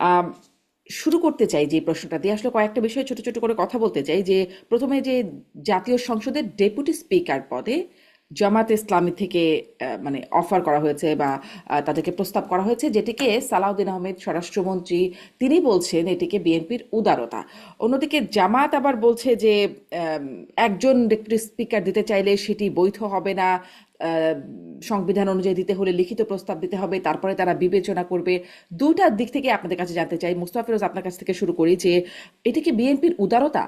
আম, শুরু করতে চাই যে প্রশ্নটা দিয়ে আসলে কয়েকটা বিষয়ে ছোট ছোট করে কথা বলতে চাই। যে প্রথমে যে জাতীয় সংসদের ডেপুটি স্পিকার পদে জামাতে ইসলামী থেকে মানে অফার করা হয়েছে বা তাদেরকে প্রস্তাব করা হয়েছে, যেটিকে সালাউদ্দিন আহমেদ স্বরাষ্ট্রমন্ত্রী তিনি বলছেন এটিকে বিএনপির উদারতা। অন্যদিকে জামাত আবার বলছে যে আম, একজন ডেপুটি স্পিকার দিতে চাইলে সেটি বৈধ হবে না, আহ, সংবিধান অনুযায়ী দিতে হলে লিখিত প্রস্তাব দিতে হবে, তারপরে তারা বিবেচনা করবে। দুইটা দিক থেকে আপনাদের কাছে জানতে চাই। মুস্তাফা ফিরোজ, আপনার কাছ থেকে শুরু করি যে এটা কি বিএনপির উদারতা?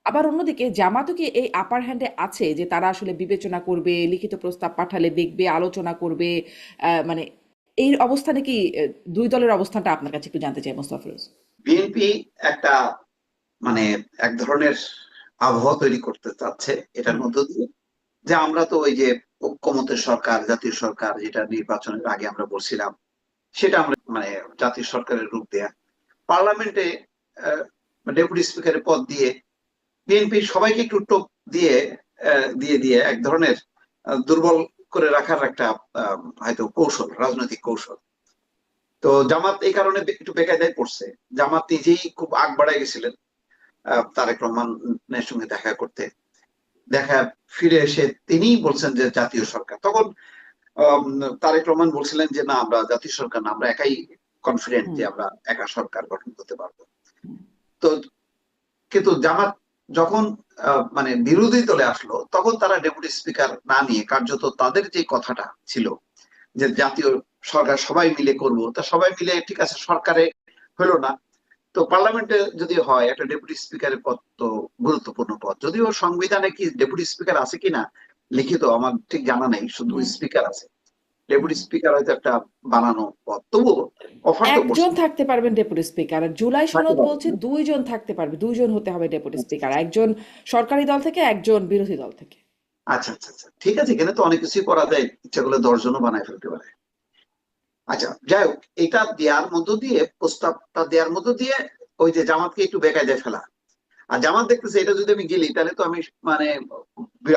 আবার অন্যদিকে জামাতও কি এই আপার হ্যান্ডে আছে যে তারা আসলে বিবেচনা করবে, লিখিত প্রস্তাব পাঠালে দেখবে, আলোচনা করবে? মানে এই অবস্থানে কি দুই দলের অবস্থানটা আপনার কাছে একটু জানতে চাই মুস্তাফা ফিরোজ। বিএনপি একটা মানে এক ধরনের আবহাওয়া তৈরি করতে চাচ্ছে এটার হুম। মধ্য দিয়ে, যে আমরা তো ওই যে ঐক্যমতের সরকার, জাতীয় সরকার, যেটা নির্বাচনের আগে আমরা বলছিলাম, সেটা আমরা জাতীয় সরকারের রূপ দেয়া পার্লামেন্টে ডেপুটি স্পিকারের পদ দিয়ে বিএনপি সবাইকে একটু টোপ দিয়ে দিয়ে দিয়ে এক ধরনের দুর্বল করে রাখার একটা হয়তো কৌশল, রাজনৈতিক কৌশল। তো জামাত এই কারণে একটু বেকায়দায় পড়ছে। জামাত নিজেই খুব আগ বাড়ায় গেছিলেন তারেক রহমানের সঙ্গে দেখা করতে। দেখা ফিরে এসে তিনিই বলছেন যে জাতীয় সরকার। তখন আম, তারেক রহমান বলছিলেন যে না, আমরা জাতীয় সরকার না, আমরা একাই কনফিডেন্ট হুম। যে আমরা একা সরকার গঠন করতে পারবো। তো কিন্তু জামাত যখন বিরোধী দলে আসলো, তখন তারা ডেপুটি স্পিকার না নিয়ে কার্যত তাদের যে কথাটা ছিল যে জাতীয় সরকার সবাই মিলে করব, তা সবাই মিলে ঠিক আছে সরকারে হলো না। তো পার্লামেন্টে যদি হয়, একটা ডেপুটি স্পিকারের পদ তো গুরুত্বপূর্ণ পদ, যদিও সংবিধানে কি ডেপুটি স্পিকার আছে কিনা লিখিত আমার ঠিক জানা নেই, শুধু হুম। স্পিকার আছে। ডেপুটি স্পিকার হয়তো একটা বানানো পদ, তবুও অফার তো একজন করছে। থাকতে পারবেন ডেপুটি স্পিকার, আর জুলাই থাকতে সনদ পারবে বলছে না। দুইজন থাকতে পারবে, দুইজন হতে হবে ডেপুটি আচ্ছা স্পিকার, একজন সরকারি দল থেকে, একজন বিরোধী দল থেকে। আচ্ছা আচ্ছা আচ্ছা, ঠিক আছে, এখানে তো অনেক কিছুই করা যায়, ইচ্ছা করলে 10 জনও বানায় ফেলতে পারে। আচ্ছা, যাই হোক, এটা দেওয়ার মধ্য দিয়ে, প্রস্তাবটা দেওয়ার মধ্য দিয়ে ওই যে জামাতকে একটু বেকায়দায় ফেলা। আর জামাত দেখতেছে এটা যদি আমি গেলি, তাহলে তো আমি মানে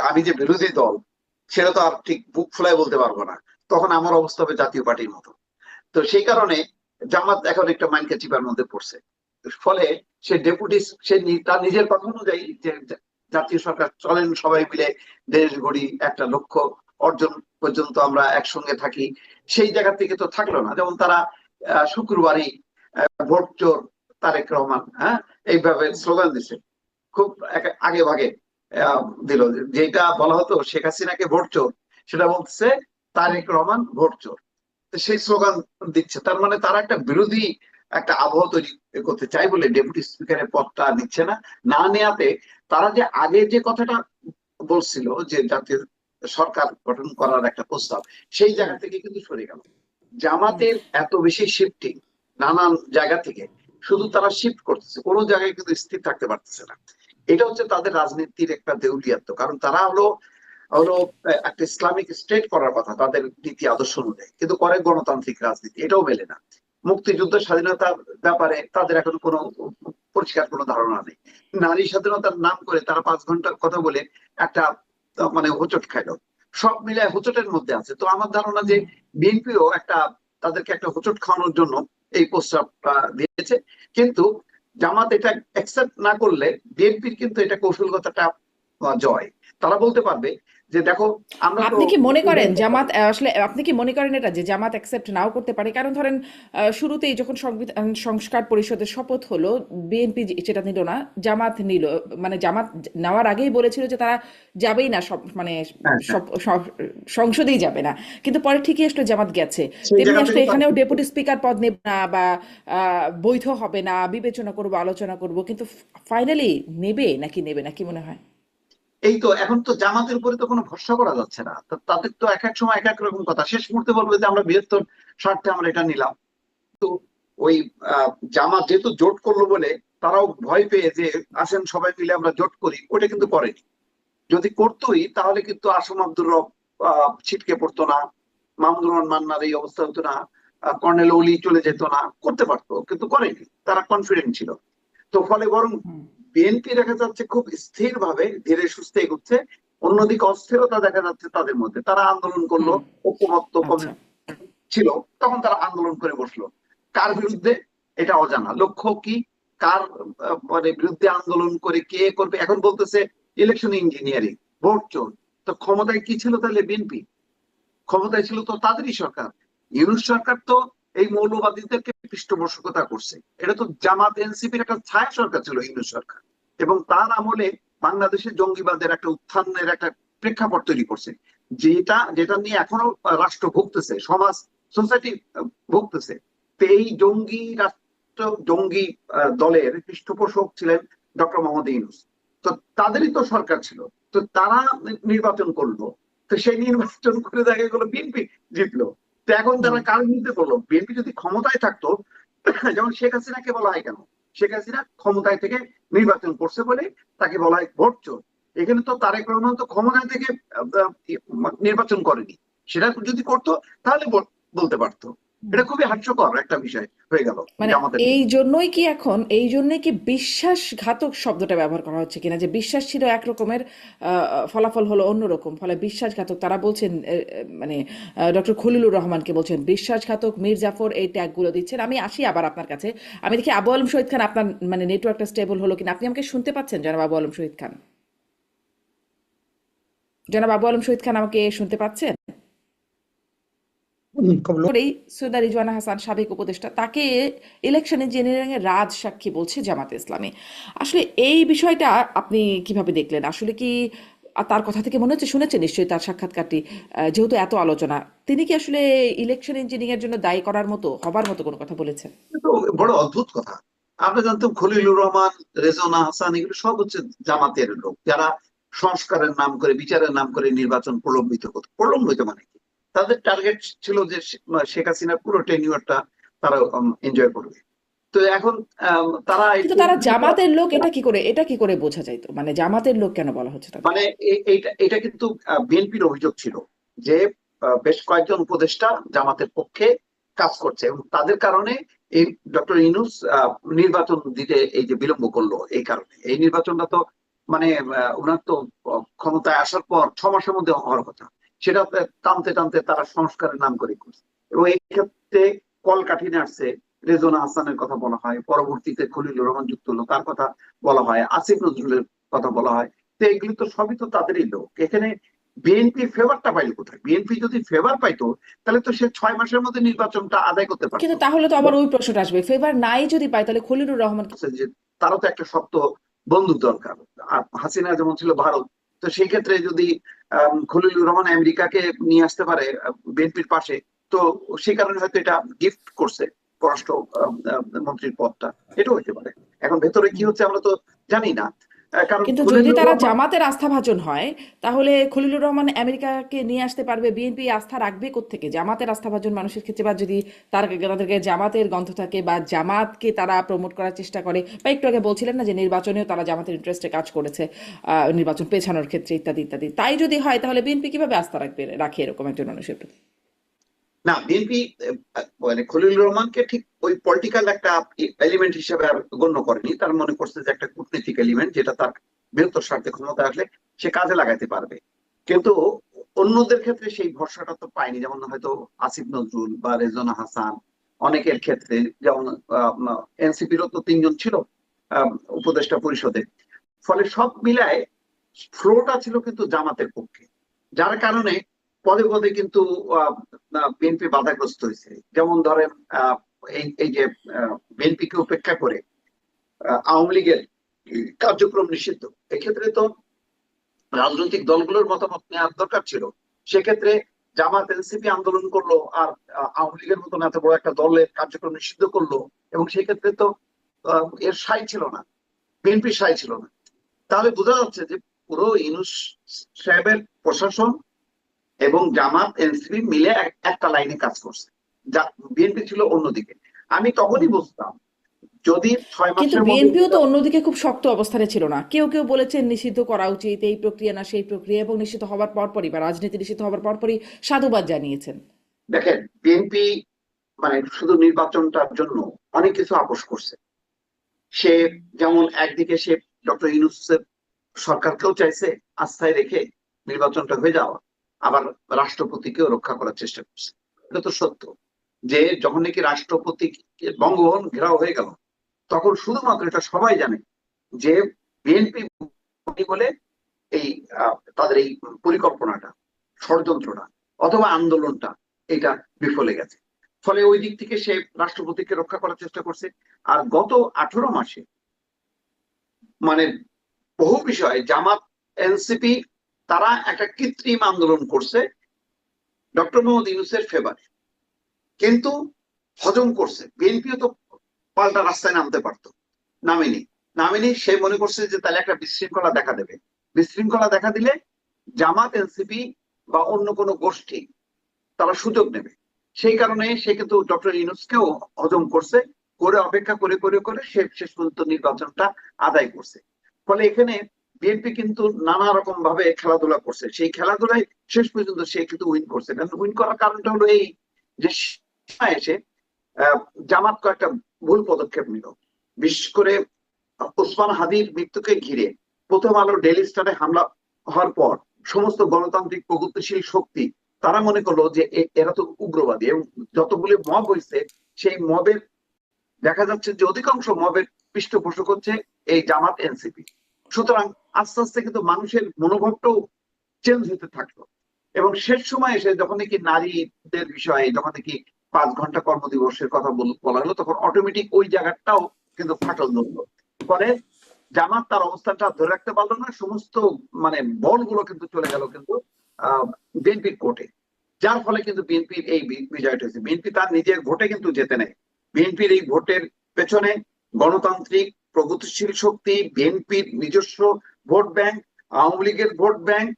আমি যে বিরোধী দল, সেটা তো আর ঠিক বুক ফুলায় বলতে পারবো না। তখন আমার অবস্থা হবে জাতীয় পার্টির মতো। তো সেই কারণে জামাত এখন একটা মাইন্ড চিপার মধ্যে পড়ছে। ফলে সে ডেপুটি, তার নিজের কথা অনুযায়ী যে জাতীয় সরকার চলেন সবাই মিলে দেশ গড়ি, একটা লক্ষ্য অর্জন পর্যন্ত আমরা একসঙ্গে থাকি, সেই জায়গা থেকে তো থাকলো না। যেমন তারা শুক্রবারই ভোট চোর তারেক রহমান, হ্যাঁ, এইভাবে স্লোগান দিছে, খুব আগে ভাগে দিল। যেটা বলা হতো শেখ হাসিনাকে ভোট চোর, সেটা বলছে তারেক রহমান ভোট চোর। তো সেই স্লোগান দিচ্ছে, তার মানে তারা একটা বিরোধী একটা আবহাওয়া তৈরি করতে চাই বলে ডেপুটি স্পিকারের পদটা নিচ্ছে না। না নেয়াতে তারা যে আগে যে কথাটা বলছিল যে জাতীয় সরকার গঠন করার একটা প্রস্তাব, সেই হুম। জায়গা থেকে কিন্তু সরে গেল। হুম। জামাতের এত বেশি শিফটিং নানান জায়গা থেকে, শুধু তারা শিফট করতেছে, কোনো জায়গায় কিন্তু স্থির থাকতে পারতেছে না। এটা হচ্ছে তাদের রাজনীতির একটা দেউলিয়াত্ব, কারণ তারা হলো হলো একটা ইসলামিক স্টেট করার কথা তাদের নীতি আদর্শ অনুযায়ী, কিন্তু করে গণতান্ত্রিক রাজনীতি, এটাও মেলে না। মুক্তিযুদ্ধ স্বাধীনতার ব্যাপারে তাদের এখন কোনো পরিষ্কার কোনো ধারণা নেই। নারী স্বাধীনতার নাম করে তারা 5 ঘন্টা কথা বলে একটা হোঁচট খাইলো। সব মিলে হোঁচটের মধ্যে আছে। তো আমার ধারণা যে হুম। বিএনপিও একটা, তাদেরকে একটা হোঁচট খাওয়ানোর জন্য এই প্রস্তাবটা দিয়েছে। কিন্তু জামাত এটা অ্যাকসেপ্ট না করলে বিএনপির কিন্তু এটা কৌশলগত একটা জয়। তারা বলতে পারবে যে দেখো, আমরা তো আপনি কি মনে করেন উভয় পক্ষ। জামাত আসলে, আপনি কি মনে করেন এটা যে জামাত অ্যাকসেপ্ট নাও করতে পারে? কারণ ধরেন শুরুতেই যখন সংবিধান সংস্কার পরিষদের শপথ হলো, বিএনপি সেটা নিল না, জামাত নিল। মানে জামাত নেওয়ার আগেই বলেছিল যে তারা যাবেই না, সব মানে হ্যাঁ হ্যাঁ, সব সব সংসদেই যাবে না। কিন্তু পরে ঠিকই আসলে জামাত গেছে। সেই তেমনি জায়গা আসলে থেকে তারা এখানেও ঠিক ডেপুটি করবে। স্পিকার পদ নেব না বা বৈধ হবে না, বিবেচনা করব, আলোচনা করব, কিন্তু ফাইনালি নেবে নাকি নেবে না, কি মনে হয়? এই তো এখন তো জামাতের উপরে তো কোনো ভরসা করা যাচ্ছে না। তাদের তো এক এক সময় এক এক রকম কথা, শেষ মুহূর্তে বলবে যে আমরা বৃহত্তর স্বার্থে আমরা এটা নিলাম। ওই জামাত যেহেতু জোট করলো বলে তারাও ভয় পেয়ে যে আসেন সবাই মিলে আমরা জোট করি, ওটা কিন্তু করেনি। যদি করতোই তাহলে কিন্তু আসম আব্দুর রব ছিটকে পড়তো না, মামুনুর রহমান মান্নার এই অবস্থা হতো না, কর্নেল ওলি চলে যেত না, করতে পারতো, কিন্তু করেনি। তারা কনফিডেন্ট ছিল। তো ফলে বরং হুম। বিএনপি দেখা যাচ্ছে খুব স্থির ভাবে ধীরে সুস্থে এগোচ্ছে। অন্যদিকে অস্থিরতা দেখা যাচ্ছে তাদের মধ্যে। তারা আন্দোলন করলো, হুম। ঐক্যমত্য আচ্ছা। ছিল, তখন তারা আন্দোলন করে বসলো। কার বিরুদ্ধে? এটা অজানা। লক্ষ্য কি, কার মানে বিরুদ্ধে আন্দোলন করে কে করবে। এখন বলতেছে ইলেকশন ইঞ্জিনিয়ারিং, ভোট চোর। তো ক্ষমতায় কি ছিল তাহলে? বিএনপি ক্ষমতায় ছিল তো তাদেরই সরকার। ইউনূস সরকার তো এই মৌলবাদীদেরকে পৃষ্ঠপোষকতা করছে। এটা তো জামাত এনসিপির একটা ছায়া সরকার ছিল ইউনূস সরকার, এবং তার আমলে বাংলাদেশে জঙ্গিবাদের একটা উত্থানের একটা প্রেক্ষাপট তৈরি করছে, যেটা যেটা নিয়ে এখনো রাষ্ট্র ভুগতেছে, সমাজ সোসাইটি ভুগতেছে। তো এই জঙ্গি রাষ্ট্র, জঙ্গি দলের পৃষ্ঠপোষক ছিলেন ডক্টর মোহাম্মদ ইউনূস। তো তাদেরই তো সরকার ছিল, তো তারা নির্বাচন করলো। তো সেই নির্বাচন করে দেখা গেলো বিএনপি জিতলো। তো এখন তারা কার বিরুদ্ধে করলো? বিএনপি যদি ক্ষমতায় থাকতো, যেমন শেখ হাসিনাকে বলা হয় কেন, শেখ হাসিনা ক্ষমতায় থেকে নির্বাচন করছে বলে তাকে বলা হয় ভোট চোর। এখানে তো তারেক রহমান তো ক্ষমতায় থেকে নির্বাচন করেনি। সেটা যদি করতো তাহলে বলতে পারতো। এটা খুবই হাস্যকর একটা বিষয় হয়ে গেল মানে জামাতের। এই জন্যই কি বিশ্বাসঘাতক শব্দটা ব্যবহার করা হচ্ছে কিনা, যে বিশ্বাস ছিল একরকমের, ফলাফল হলো অন্যরকম, ফলে বিশ্বাসঘাতক তারা বলছেন, মানে ডক্টর খলিলুর রহমানকে বলছেন বিশ্বাসঘাতক, মীর জাফর এই ট্যাগগুলো দিচ্ছেন। আমি আসি আবার আপনার কাছে, আমি দেখি আবু আলম শহীদ খান, আপনার মানে নেটওয়ার্কটা স্টেবল হলো কিনা, আপনি আমাকে শুনতে পাচ্ছেন জনাব আবু আলম শহীদ খান? জনাব আবু আলম শহীদ খান আমাকে শুনতে পাচ্ছেন? করেই সৈয়দা রিজওয়ানা হাসান, সাবেক উপদেষ্টা, তাকে ইলেকশন ইঞ্জিনিয়ারিং এর রাজ সাক্ষী বলছে জামাতে ইসলামী। আসলে এই বিষয়টা আপনি কিভাবে দেখলেন? আসলে কি তার কথা থেকে মনে হচ্ছে, শুনেছেন নিশ্চয়ই তার সাক্ষাৎকারটি, যেহেতু এত আলোচনা, তিনি কি আসলে ইলেকশন ইঞ্জিনিয়ারিং এর জন্য দায়ী করার মতো, হবার মতো কোনো কথা বলেছেন? তো বড় অদ্ভুত কথা। আমরা জানতাম খলিলুর রহমান, রেজওয়ানা হাসান এগুলো সব হচ্ছে জামাতের লোক, যারা সংস্কারের নাম করে, বিচারের নাম করে নির্বাচন প্রলম্বিত করতো। প্রলম্বিত মানে কি? তাদের টার্গেট ছিল যে শেখ হাসিনার পুরো টেনিউরটা তারা এনজয় করবে। তো এখন তারা কিন্তু তারা জামাতের লোক, এটা কি করে বোঝা যাইতো? মানে জামাতের লোক কেন বলা হচ্ছে তাদের? মানে এইটা এটা কিন্তু বিএনপির অভিযোগ ছিল যে বেশ কয়েকজন উপদেষ্টা জামাতের পক্ষে কাজ করছে, এবং তাদের কারণে এই ডক্টর ইউনূস নির্বাচন দিতে এই যে বিলম্ব করলো। এই কারণে এই নির্বাচনটা তো মানে ওনার তো ক্ষমতায় আসার পর 6 মাসের মধ্যে হওয়ার কথা, সেটা টানতে টানতে তারা সংস্কারের নাম করে করছে। এবং এই ক্ষেত্রে কলকাঠি নাড়ছে, রেজওয়ানা হাসানের কথা বলা হয়, পরবর্তীতে খলিলুর রহমান যুক্ত হলো, তার কথা বলা হয়, আসিফ নজরুলের কথা বলা হয়। তো এগুলি তো সবই তো তাদেরই লোক। এখানে বিএনপি ফেভারটা পাইলো কোথায়? বিএনপি যদি ফেভার পাইতো তাহলে তো সে 6 মাসের মধ্যে নির্বাচনটা আদায় করতে পারতো। কিন্তু তাহলে তো আবার ওই প্রশ্নটা আসবে, ফেভার নাই যদি পায় তাহলে খলিলুর রহমান যে তারও তো একটা শক্ত বন্দুক দরকার। আর হাসিনা যেমন ছিল ভারত, তো সেই ক্ষেত্রে যদি খলিলুর রহমান আমেরিকাকে নিয়ে আসতে পারে বিএনপির পাশে, তো সেই কারণে হয়তো এটা গিফট করছে পররাষ্ট্র মন্ত্রীর পদটা। এটাও হতে পারে। এখন ভেতরে কি হচ্ছে আমরা তো জানি না, কারণ কিন্তু যদি খলিলুর তারা রহমান। জামাতের আস্থাভাজন হয়, তাহলে খলিলুর রহমান আমেরিকাকে নিয়ে আসতে পারবে, বিএনপি আস্থা রাখবে কোত্থেকে জামাতের আস্থাভাজন মানুষের ক্ষেত্রে? বা যদি তাদেরকে জামাতের গন্ধ থাকে, বা জামাতকে তারা প্রমোট করার চেষ্টা করে, বা একটু আগে বলছিলেন না যে নির্বাচনেও তারা জামাতের ইন্টারেস্টে কাজ করেছে, নির্বাচন পেছানোর ক্ষেত্রে ইত্যাদি ইত্যাদি, তাই যদি হয় তাহলে বিএনপি কিভাবে আস্থা রাখে এরকম একজন মানুষের প্রতি? না, বিএনপি মানে খলিলুর রহমানকে ঠিক ওই পলিটিক্যাল একটা এলিমেন্ট হিসেবে আর গণ্য করেনি। তার মনে করছে যে একটা কূটনৈতিক এলিমেন্ট, যেটা তার বৃহত্তর স্বার্থে ক্ষমতা আসলে সে কাজে লাগাতে পারবে। কিন্তু অন্যদের ক্ষেত্রে সেই ভরসাটা তো পায়নি, যেমন হয়তো আসিফ নজরুল বা রেজওয়ানা হাসান। অনেকের ক্ষেত্রে যেমন এনসিপিরও তো 3 জন ছিল আহ, উপদেষ্টা পরিষদে। ফলে সব মিলায় ফ্লোটা ছিল কিন্তু জামাতের পক্ষে, যার কারণে পদে পদে কিন্তু বিএনপি বাধাগ্রস্ত হয়েছে। যেমন ধরেন এই এই যে বিএনপি কে উপেক্ষা করে আওয়ামী লীগের কার্যক্রম নিষিদ্ধ। এক্ষেত্রে তো রাজনৈতিক দলগুলোর মতামত নেওয়ার দরকার ছিল। সেক্ষেত্রে জামাত এনসিপি আন্দোলন করলো, আর আওয়ামী লীগের মতন এত বড় একটা দলের কার্যক্রম নিষিদ্ধ করলো, এবং সেক্ষেত্রে তো এর সাই ছিল না, বিএনপির সাই ছিল না। তাহলে বোঝা যাচ্ছে যে পুরো ইউনূস সাহেবের প্রশাসন এবং জামাত এনসিপি মিলে একটা লাইনে কাজ করছে, যা বিএনপি ছিল অন্যদিকে। আমি তখনই বুঝতাম যদি ছয় কিন্তু মাসের মধ্যে বিএনপিও তো অন্যদিকে খুব শক্ত অবস্থানে ছিল না, কেউ কেউ বলেছেন নিষিদ্ধ করা উচিত, এই প্রক্রিয়া না সেই প্রক্রিয়া, এবং নিষিদ্ধ হওয়ার পরপরই বা রাজনীতি নিষিদ্ধ হওয়ার পরপরই সাধুবাদ জানিয়েছেন। দেখেন, বিএনপি মানে শুধু নির্বাচনটার জন্য অনেক কিছু আপোস করছে। সে যেমন একদিকে সে ডক্টর ইউনূসের সরকারকেও চাইছে আস্থায় রেখে নির্বাচনটা হয়ে যাওয়া, আবার রাষ্ট্রপতিকেও রক্ষা করার চেষ্টা করছে। এটা তো সত্য। যে যখন নাকি রাষ্ট্রপতি বঙ্গভবন ঘেরাও হয়ে গেল, তখন শুধুমাত্র এটা সবাই জানে যে বিএনপি বলে এই তাদের এই পরিকল্পনাটা, ষড়যন্ত্রটা অথবা আন্দোলনটা এটা বিফলে গেছে। ফলে ওই দিক থেকে সে রাষ্ট্রপতিকে রক্ষা করার চেষ্টা করছে। আর গত 18 মাসে মানে বহু বিষয়ে জামাত, এনসিপি তারা একটা কৃত্রিম আন্দোলন করছে ডক্টর মোহাম্মদ ইউনূসের ফেভারে, কিন্তু হজম করছে। বিএনপিও তো পাল্টা রাস্তায় নামতে পারতো, নামেনি। সে মনে করছে যে তাহলে একটা বিশৃঙ্খলা দেখা দেবে, বিশৃঙ্খলা দেখা দিলে জামাত, এনসিপি বা অন্য কোনো গোষ্ঠী তারা সুযোগ নেবে। সেই কারণে সে কিন্তু ডক্টর ইউনূসকেও হজম করছে, করে অপেক্ষা করে করে করে সে শেষ পর্যন্ত নির্বাচনটা আদায় করছে। ফলে এখানে বিএনপি কিন্তু নানা রকম ভাবে খেলাধুলা করছে, সেই খেলাধুলায় শেষ পর্যন্ত সে কিন্তু উইন করছে। উইন করার কারণটা হলো এই যে এসে জামাত কয়েকটা ভুল পদক্ষেপ নিল। বিশেষ করে ওসমান হাদির মৃত্যুকে ঘিরে প্রথম আলো ডেইলি স্টারে হামলা হওয়ার পর সমস্ত গণতান্ত্রিক প্রগতিশীল শক্তি তারা মনে করলো যে এরা তো উগ্রবাদী, এবং যতগুলি মব হয়েছে সেই মবের দেখা যাচ্ছে যে অধিকাংশ মবের পৃষ্ঠপোষক হচ্ছে এই জামাত, এনসিপি। সুতরাং আস্তে আস্তে কিন্তু মানুষের মনোভাবটাও চেঞ্জ হতে থাকলো, এবং শেষ সময় এসে যখন নাকি নারীদের বিষয়ে যখন নাকি 5 ঘন্টা কর্মদিবসের কথা বলা হলো, তখন অটোমেটিক ওই জায়গাটাও কিন্তু ফাটল ধরলো। ফলে জামাত তার অবস্থানটা ধরে রাখতে পারলো না, সমস্ত বলগুলো কিন্তু চলে গেল কিন্তু বিএনপির কোর্টে, যার ফলে কিন্তু বিএনপির এই বিজয়টা হয়েছে। বিএনপি তার নিজের ভোটে কিন্তু জেতে নেয়। বিএনপির এই ভোটের পেছনে গণতান্ত্রিক প্রগতিশীল শক্তি, বিএনপির নিজস্ব ভোট ব্যাংক, আওয়ামী লীগের ভোট ব্যাংক,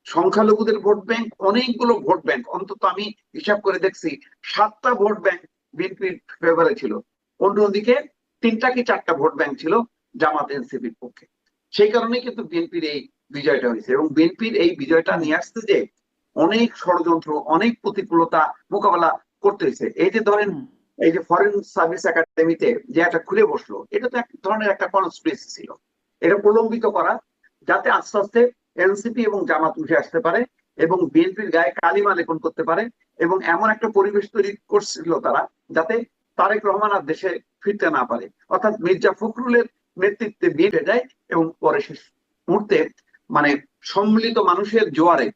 সংখ্যালঘুদের ভোট ব্যাংক, অনেকগুলো ভোট ব্যাংক, অন্তত আমি হিসাব করে দেখছি 7টা ভোট ব্যাংক বিএনপির ফেভারে ছিল। অন্যদিকে 3টা কি 4টা ভোট ব্যাংক ছিল জামাত, এনসিপির পক্ষে। সেই কারণে কিন্তু বিএনপির এই বিজয়টা হয়েছে, এবং বিএনপির এই বিজয়টা নিয়ে আসতে যে অনেক ষড়যন্ত্র, অনেক প্রতিকূলতা মোকাবেলা করতে হয়েছে। এই যে ধরেন এই যে ফরেন সার্ভিস একাডেমিতে যে একটা খুলে বসলো, এটা তো এক ধরনের একটা কনস্পিরেসি ছিল। এটা প্রলম্বিত করা যাতে আস্তে আস্তে এনসিপি এবং জামাত উঠে আসতে পারে এবং বিএনপির গায়ে কালিমা লেপন করতে পারে, এবং এমন একটা পরিবেশ তৈরি করছিল তারা যাতে তারেক রহমান আর দেশে ফিরতে না পারে। অর্থাৎ মির্জা ফখরুলের নেতৃত্বে বিএনপি যায়, এবং পরে শেষ মুহূর্তে সম্মিলিত মানুষের জোয়ারে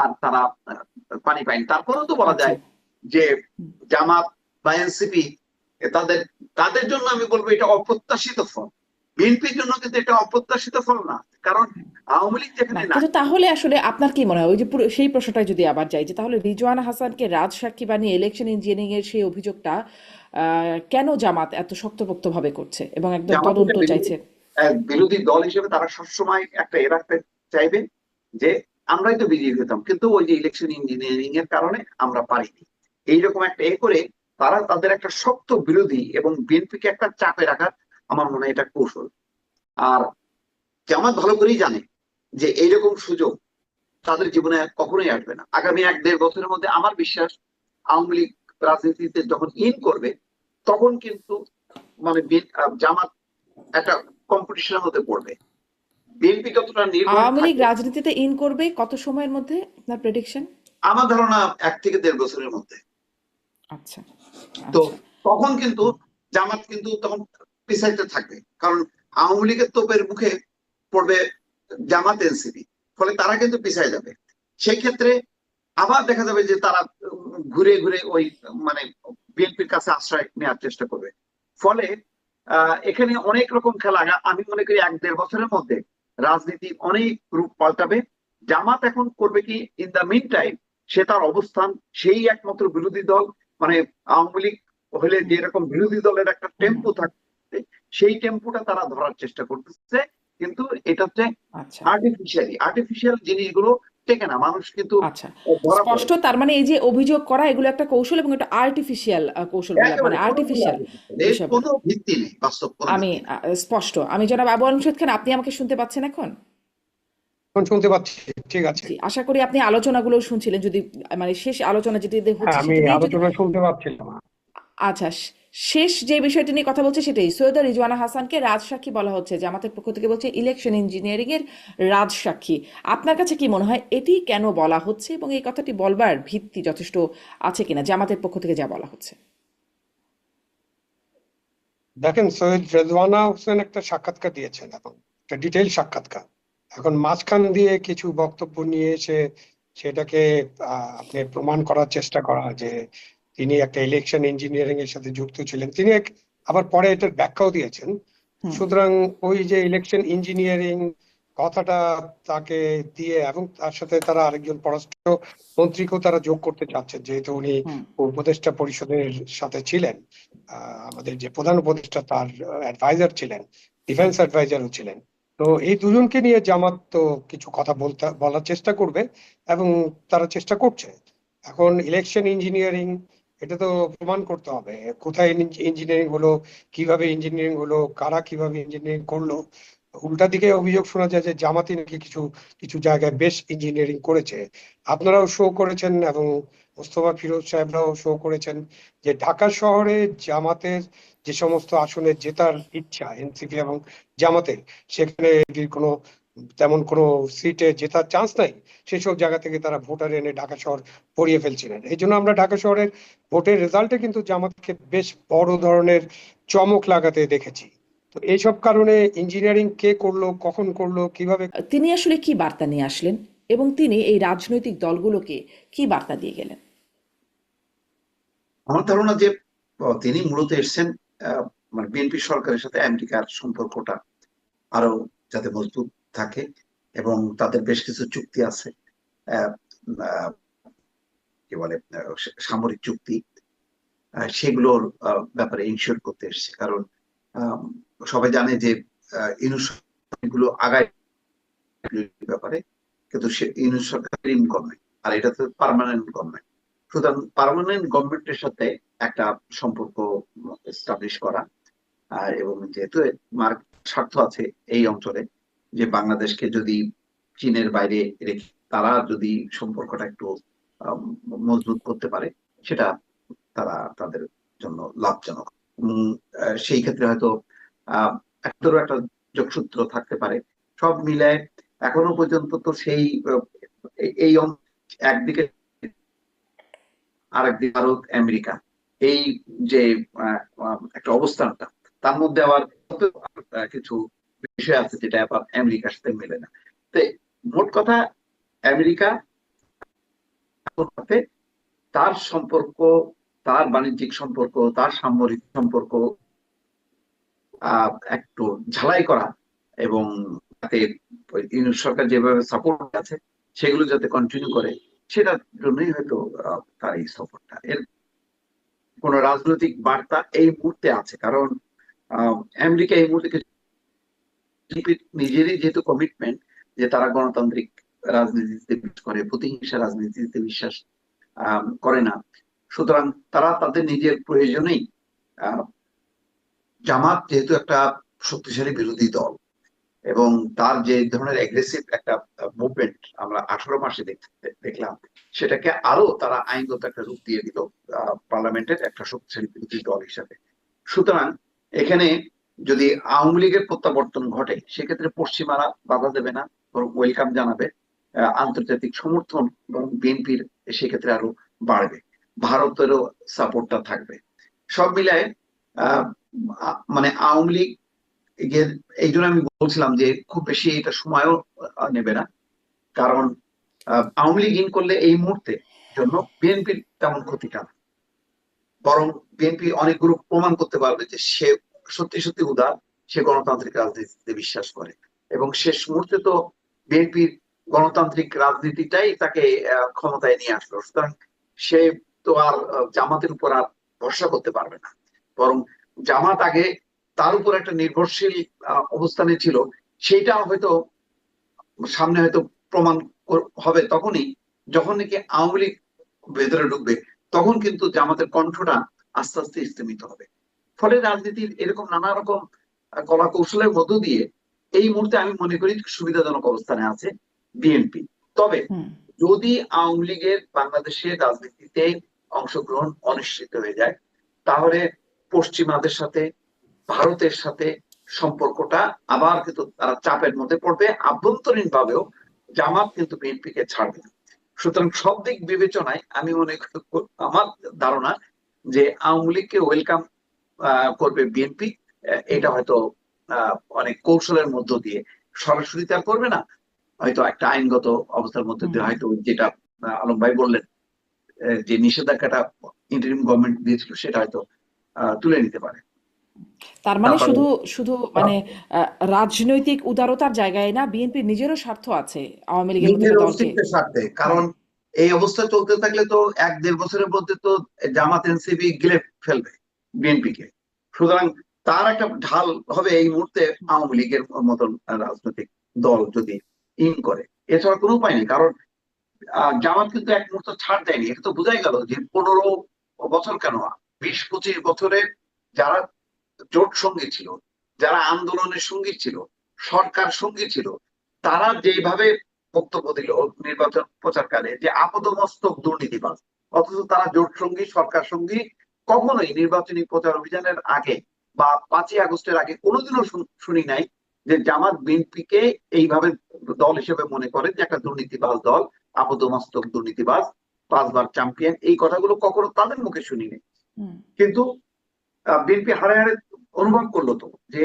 আর তারা পানি পায়নি। তারপরেও তো বলা যায় যে জামাত বা এনসিপি তাদের তাদের জন্য আমি বলবো এটা অপ্রত্যাশিত ফল। বিএনপির জন্য কিন্তু এটা অপ্রত্যাশিত ফল না, কারণ আওয়ামী লীগ যেখানে না। কিন্তু তাহলে আসলে আপনার কি মনে হয়, ওই যে সেই প্রশ্নটায় যদি আবার যাই, যে তাহলে রিজওয়ানা হাসানকে রাজসাক্ষী বানিয়ে ইলেকশন ইঞ্জিনিয়ারিং এর সেই অভিযোগটা কেন জামাত এত শক্তপোক্ত ভাবে করছে এবং একদম তদন্ত চাইছে? বিরোধী দল হিসেবে তারা সবসময় একটা রাখতে চাইবে যে আমরাই তো বিজয়ী হতাম, কিন্তু ওই যে ইলেকশন ইঞ্জিনিয়ারিং এর কারণে আমরা পারিনি, এইরকম একটা করে তারা তাদের একটা শক্ত বিরোধী এবং বিএনপিকে একটা চাপে রাখার আমার মনে হয় এটা কৌশল। আর জামাত ভালো করেই জানে যে এইরকম সুযোগ তাদের জীবনে কখনোই আসবে না। আগামী 1-1.5 বছরের মধ্যে আমার বিশ্বাস আওয়ামী লীগ রাজনীতিতে যখন ইন করবে, তখন কিন্তু জামাত একটা কম্পিটিশনের মধ্যে পড়বে। বিএনপি যতটা নির্ভর আওয়ামী লীগ রাজনীতিতে ইন করবে কত সময়ের মধ্যে, আপনার প্রেডিকশন? আমার ধারণা 1 থেকে 1.5 বছরের মধ্যে। আচ্ছা, তো তখন কিন্তু জামাত কিন্তু তখন পিছাইতে থাকবে, কারণ আওয়ামী লীগের তোপের মুখে পড়বে জামাত, এনসিপি, ফলে তারা কিন্তু পিছায় যাবে। সেই ক্ষেত্রে আবার দেখা যাবে যে তারা ঘুরে ঘুরে ওই বিএনপির কাছে আশ্রয় নেওয়ার চেষ্টা করবে। ফলে এখানে অনেক রকম খেলা, আমি মনে করি 1-1.5 বছরের মধ্যে রাজনীতির অনেক রূপ পাল্টাবে। জামাত এখন করবে কি, ইন দা মিন টাইম সে তার অবস্থান, সেই একমাত্র বিরোধী দল, আওয়ামী লীগ হলে যেরকম বিরোধী দলের একটা টেম্পো থাকবে, সেই টেম্পোটা তারা ধরার চেষ্টা করতেছে। কিন্তু এটা হচ্ছে আর্টিফিশিয়াল জিনিসগুলো টেকে না, মানুষ কিন্তু স্পষ্ট। তার মানে এই যে অভিযোগ করা, এগুলো একটা কৌশল, এবং এটা আর্টিফিশিয়াল কৌশল, আর্টিফিশিয়াল, কোনো ভিত্তি নেই, বাস্তব। আমি স্পষ্ট। আমি জনাব আবু আলমশাদ খান, আপনি আমাকে শুনতে পাচ্ছেন এখন? শুনতে পাচ্ছি, ঠিক আছে। আশা করি আপনি আলোচনাগুলো শুনছিলেন, যদি শেষ আলোচনা যেটি হচ্ছে আমি আলোচনা শুনতে পাচ্ছিলাম। আচ্ছা, শেষ যে বিষয়টি নিয়ে কথা বলছে সেটাই, সৈয়দা রিজওয়ানা হাসানকে রাজসাক্ষী বলা হচ্ছে, জামাতের পক্ষ থেকে বলছে ইলেকশন ইঞ্জিনিয়ারিং এর রাজসাক্ষী। আপনার কাছে কি মনে হয় এটি কেন বলা হচ্ছে এবং এই কথাটি বলবার ভিত্তি যথেষ্ট আছে কিনা জামাতের পক্ষ থেকে যা বলা হচ্ছে? দেখেন, সৈয়দ রেজওয়ানা হোসেন একটা সাক্ষাৎকার দিয়েছেন, এখন একটা ডিটেইল সাক্ষাৎকার। এখন মাঝখান দিয়ে কিছু বক্তব্য নিয়ে এসে সেটাকে আপনি প্রমাণ করার চেষ্টা করা যে তিনি একটা ইলেকশন ইঞ্জিনিয়ারিং এর সাথে যুক্ত ছিলেন, তিনি আবার পরে এটার ব্যাখ্যাও দিয়েছেন। হুম। সুতরাং ওই যে ইলেকশন ইঞ্জিনিয়ারিং কথাটা তাকে দিয়ে, এবং তার সাথে তারা আরেকজন পররাষ্ট্র মন্ত্রীকেও তারা যোগ করতে চাচ্ছেন, যেহেতু উনি হুম। উপদেষ্টা পরিষদের সাথে ছিলেন। আমাদের যে প্রধান উপদেষ্টা তার অ্যাডভাইজার ছিলেন, ডিফেন্স অ্যাডভাইজারও ছিলেন। তো এই দুজনকে নিয়ে জামাত তো কিছু কথা বলার চেষ্টা করবে, এবং তারা চেষ্টা করছে। এখন ইলেকশন ইঞ্জিনিয়ারিং, এটা তো প্রমাণ করতে হবে কোথায় ইঞ্জিনিয়ারিং হলো, কিভাবে ইঞ্জিনিয়ারিং হলো, কারা কিভাবে ইঞ্জিনিয়ারিং করলো। উল্টা দিকে অভিযোগ শোনা যায় যে জামাতি নাকি কিছু কিছু জায়গায় বেশ ইঞ্জিনিয়ারিং করেছে। আপনারাও শো করেছেন এবং মোস্তফা ফিরোজ সাহেবরাও শো করেছেন যে ঢাকা শহরে জামাতের যে সমস্ত আসনে জেতার ইচ্ছা এনসিপি এবং জামাতের, সেখানে কোনো তেমন কোনো সিটে জেতার চান্স নাই। সেসব জায়গা থেকে তারা ভোটার এনে ঢাকা শহর ভরিয়ে ফেলছিলেন। এই জন্য আমরা ঢাকা শহরের ভোটের রেজাল্টে কিন্তু জামাতকে বেশ বড় ধরনের চমক লাগাতে দেখেছি। তো এইসব কারণে ইঞ্জিনিয়ারিং কে করলো, কখন করলো, কিভাবে। তিনি আসলে কি বার্তা নিয়ে আসলেন এবং তিনি এই রাজনৈতিক দলগুলোকে কি বার্তা দিয়ে গেলেন? আমার ধারণা যে তিনি মূলত এসেছেন মানে বিএনপি সরকারের সাথে আমেরিকার সম্পর্কটা আরো যাতে মজবুত থাকে, এবং তাদের বেশ কিছু চুক্তি আছে, আহ, আহ, কি বলে সামরিক চুক্তি, সেগুলোর ব্যাপারে ইনশিওর করতে এসেছে। কারণ আহ, সবাই জানে যে ইউনুস গুলো আগায় ব্যাপারে, কিন্তু সে ইউনুস সরকার গভর্নমেন্ট, আর এটা তো পার্মানেন্ট গভর্নমেন্ট। সুতরাং পার্মানেন্ট গভর্নমেন্টের সাথে একটা সম্পর্ক এস্টাবলিশ করা, এবং যেহেতু স্বার্থ আছে এই অঞ্চলে, যে বাংলাদেশকে যদি চীনের বাইরে রেখে তারা যদি সম্পর্কটা একটু আম, মজবুত করতে পারে, সেটা তারা তাদের জন্য লাভজনক। সেই ক্ষেত্রে হয়তো একটা যোগসূত্র থাকতে পারে। সব মিলায় এখনো পর্যন্ত তো সেই একদিকে আরেকদিকে ভারত আমেরিকা, এই যে একটা অবস্থানটা, তার মধ্যে আবার কিছু বিষয় আছে যেটা আবার আমেরিকার সাথে মেলে না। তো মোট কথা, আমেরিকা সাথে তার সম্পর্ক, তার বাণিজ্যিক সম্পর্ক, তার সামরিক সম্পর্ক একটু ঝালাই করা, এবং তাতে ইউনিট সরকার যেভাবে সাপোর্ট আছে সেগুলো যাতে কন্টিনিউ করে, সেটার জন্যই হয়তো তার এই সফরটা। এর কোন রাজনৈতিক বার্তা এই মুহূর্তে আছে? কারণ আমেরিকা এই মুহূর্তে নিজেরই যেহেতু কমিটমেন্ট যে তারা গণতান্ত্রিক রাজনীতিতে বিশ্বাস করে, প্রতিহিংসা রাজনীতিতে বিশ্বাস করে না, সুতরাং তারা তাদের নিজের প্রয়োজনেই জামাত যেহেতু একটা শক্তিশালী বিরোধী দল, এবং তার যে ধরনের এগ্রেসিভ একটা মুভমেন্ট আমরা 18 মাসে দেখলাম, সেটাকে আরো তারা আইনগত একটা রূপ দিয়ে দিল পার্লামেন্টের একটা শক্তিশালী বিরোধী দল হিসাবে। সুতরাং এখানে যদি আওয়ামী লীগের প্রত্যাবর্তন ঘটে, সেক্ষেত্রে পশ্চিমারা বাধা দেবে না, বরং ওয়েলকাম জানাবে। আন্তর্জাতিক সমর্থন এবং বিএনপির সেক্ষেত্রে আরো বাড়বে, ভারতেরও সাপোর্টটা থাকবে। সব মিলায় মানে আওয়ামী লীগ এই জন্য আমি বলছিলাম যে খুব বেশি এটা সময়ও নেবে না। কারণ আওয়ামী লীগ ইন করলে এই মুহূর্তে জন্য বিএনপির তেমন ক্ষতিটা না, বরং বিএনপি অনেকগুলো প্রমাণ করতে পারবে যে সে সত্যি সত্যি উদার, সে গণতান্ত্রিক রাজনীতিতে বিশ্বাস করে। এবং শেষ মুহূর্তে তো বিএনপির গণতান্ত্রিক রাজনীতিটাই তাকে ক্ষমতায় নিয়ে আসলো। সুতরাং সে তো আর জামাতের উপর আর ভরসা করতে পারবে না, বরং জামাত আগে তার উপর একটা নির্ভরশীল অবস্থানে ছিল, সেইটা হয়তো সামনে হয়তো প্রমাণ হবে তখনই, যখন নাকি আওয়ামী লীগ ভেতরে ঢুকবে, তখন কিন্তু জামাতের কণ্ঠটা আস্তে আস্তে স্তিমিত হবে। ফলে রাজনীতির এরকম নানা রকম কলা কৌশলের মধ্য দিয়ে এই মুহূর্তে আমি মনে করি সুবিধাজনক অবস্থানে আছে বিএনপি। তবে হুম। যদি আওয়ামী লীগের বাংলাদেশের রাজনীতিতে অংশগ্রহণ অনিশ্চিত হয়ে যায়, তাহলে পশ্চিমাদের সাথে, ভারতের সাথে সম্পর্কটা আবার কিন্তু তারা চাপের মধ্যে পড়বে, আভ্যন্তরীণ ভাবেও জামাত কিন্তু বিএনপিকে ছাড়বে না। সুতরাং সব দিক বিবেচনায় আমি মনে আমার ধারণা যে আওয়ামী লীগকে ওয়েলকাম করবে বিএনপি। এটা হয়তো অনেক কৌশলের মধ্য দিয়ে, সরাসরি তার করবে না, হয়তো একটা আইনগত অবস্থার মধ্যে দিয়ে, হয়তো যেটা আলম ভাই বললেন যে নিষেধাজ্ঞাটা ইন্টারিম গভর্নমেন্ট দিয়েছিল সেটা হয়তো তুলে নিতে পারে। তার মানে তারপরে শুধু শুধু মানে রাজনৈতিক উদারতার জায়গায় না, বিএনপির নিজেরও স্বার্থ আছে আওয়ামী লীগের মতো নিজের একটা দলকে। অস্তিত্বের স্বার্থে, কারণ এই অবস্থা চলতে থাকলে তো 1-1.5 বছরের মধ্যে তো জামাত এনসিপি গিলে ফেলবে বিএনপি কে। সুতরাং তার একটা ঢাল হবে এই মুহূর্তে আওয়ামী লীগের মতন রাজনৈতিক দল যদি ইন করে, এছাড়া কোনো উপায় নেই। কারণ জামাত কিন্তু এক মুহূর্ত ছাড় দেয়নি, এটা তো বোঝাই গেল যে 15 বছর কেন, 20-25 বছরের যারা জোট সঙ্গী ছিল, যারা আন্দোলনের সঙ্গী ছিল, সরকার সঙ্গী ছিল, তারা যেভাবে বক্তব্য দিল নির্বাচন প্রচারকালে যে আপাদমস্তক দুর্নীতিবাজ, অথচ তারা জোট সঙ্গী, সরকার সঙ্গী, কখনোই নির্বাচনী প্রচার অভিযানের আগে বা 5ই আগস্টের আগে কোনোদিনও শুনি নাই যে জামাত বিএনপিকে এইভাবে দল হিসেবে মনে করে যে একটা দুর্নীতিবাজ দল, আপাদমস্তক দুর্নীতিবাজ, 5বার চ্যাম্পিয়ন, এই কথাগুলো কখনো তাদের মুখে শুনিনি। কিন্তু বিএনপি হারে হারে অনুভব করলো তো যে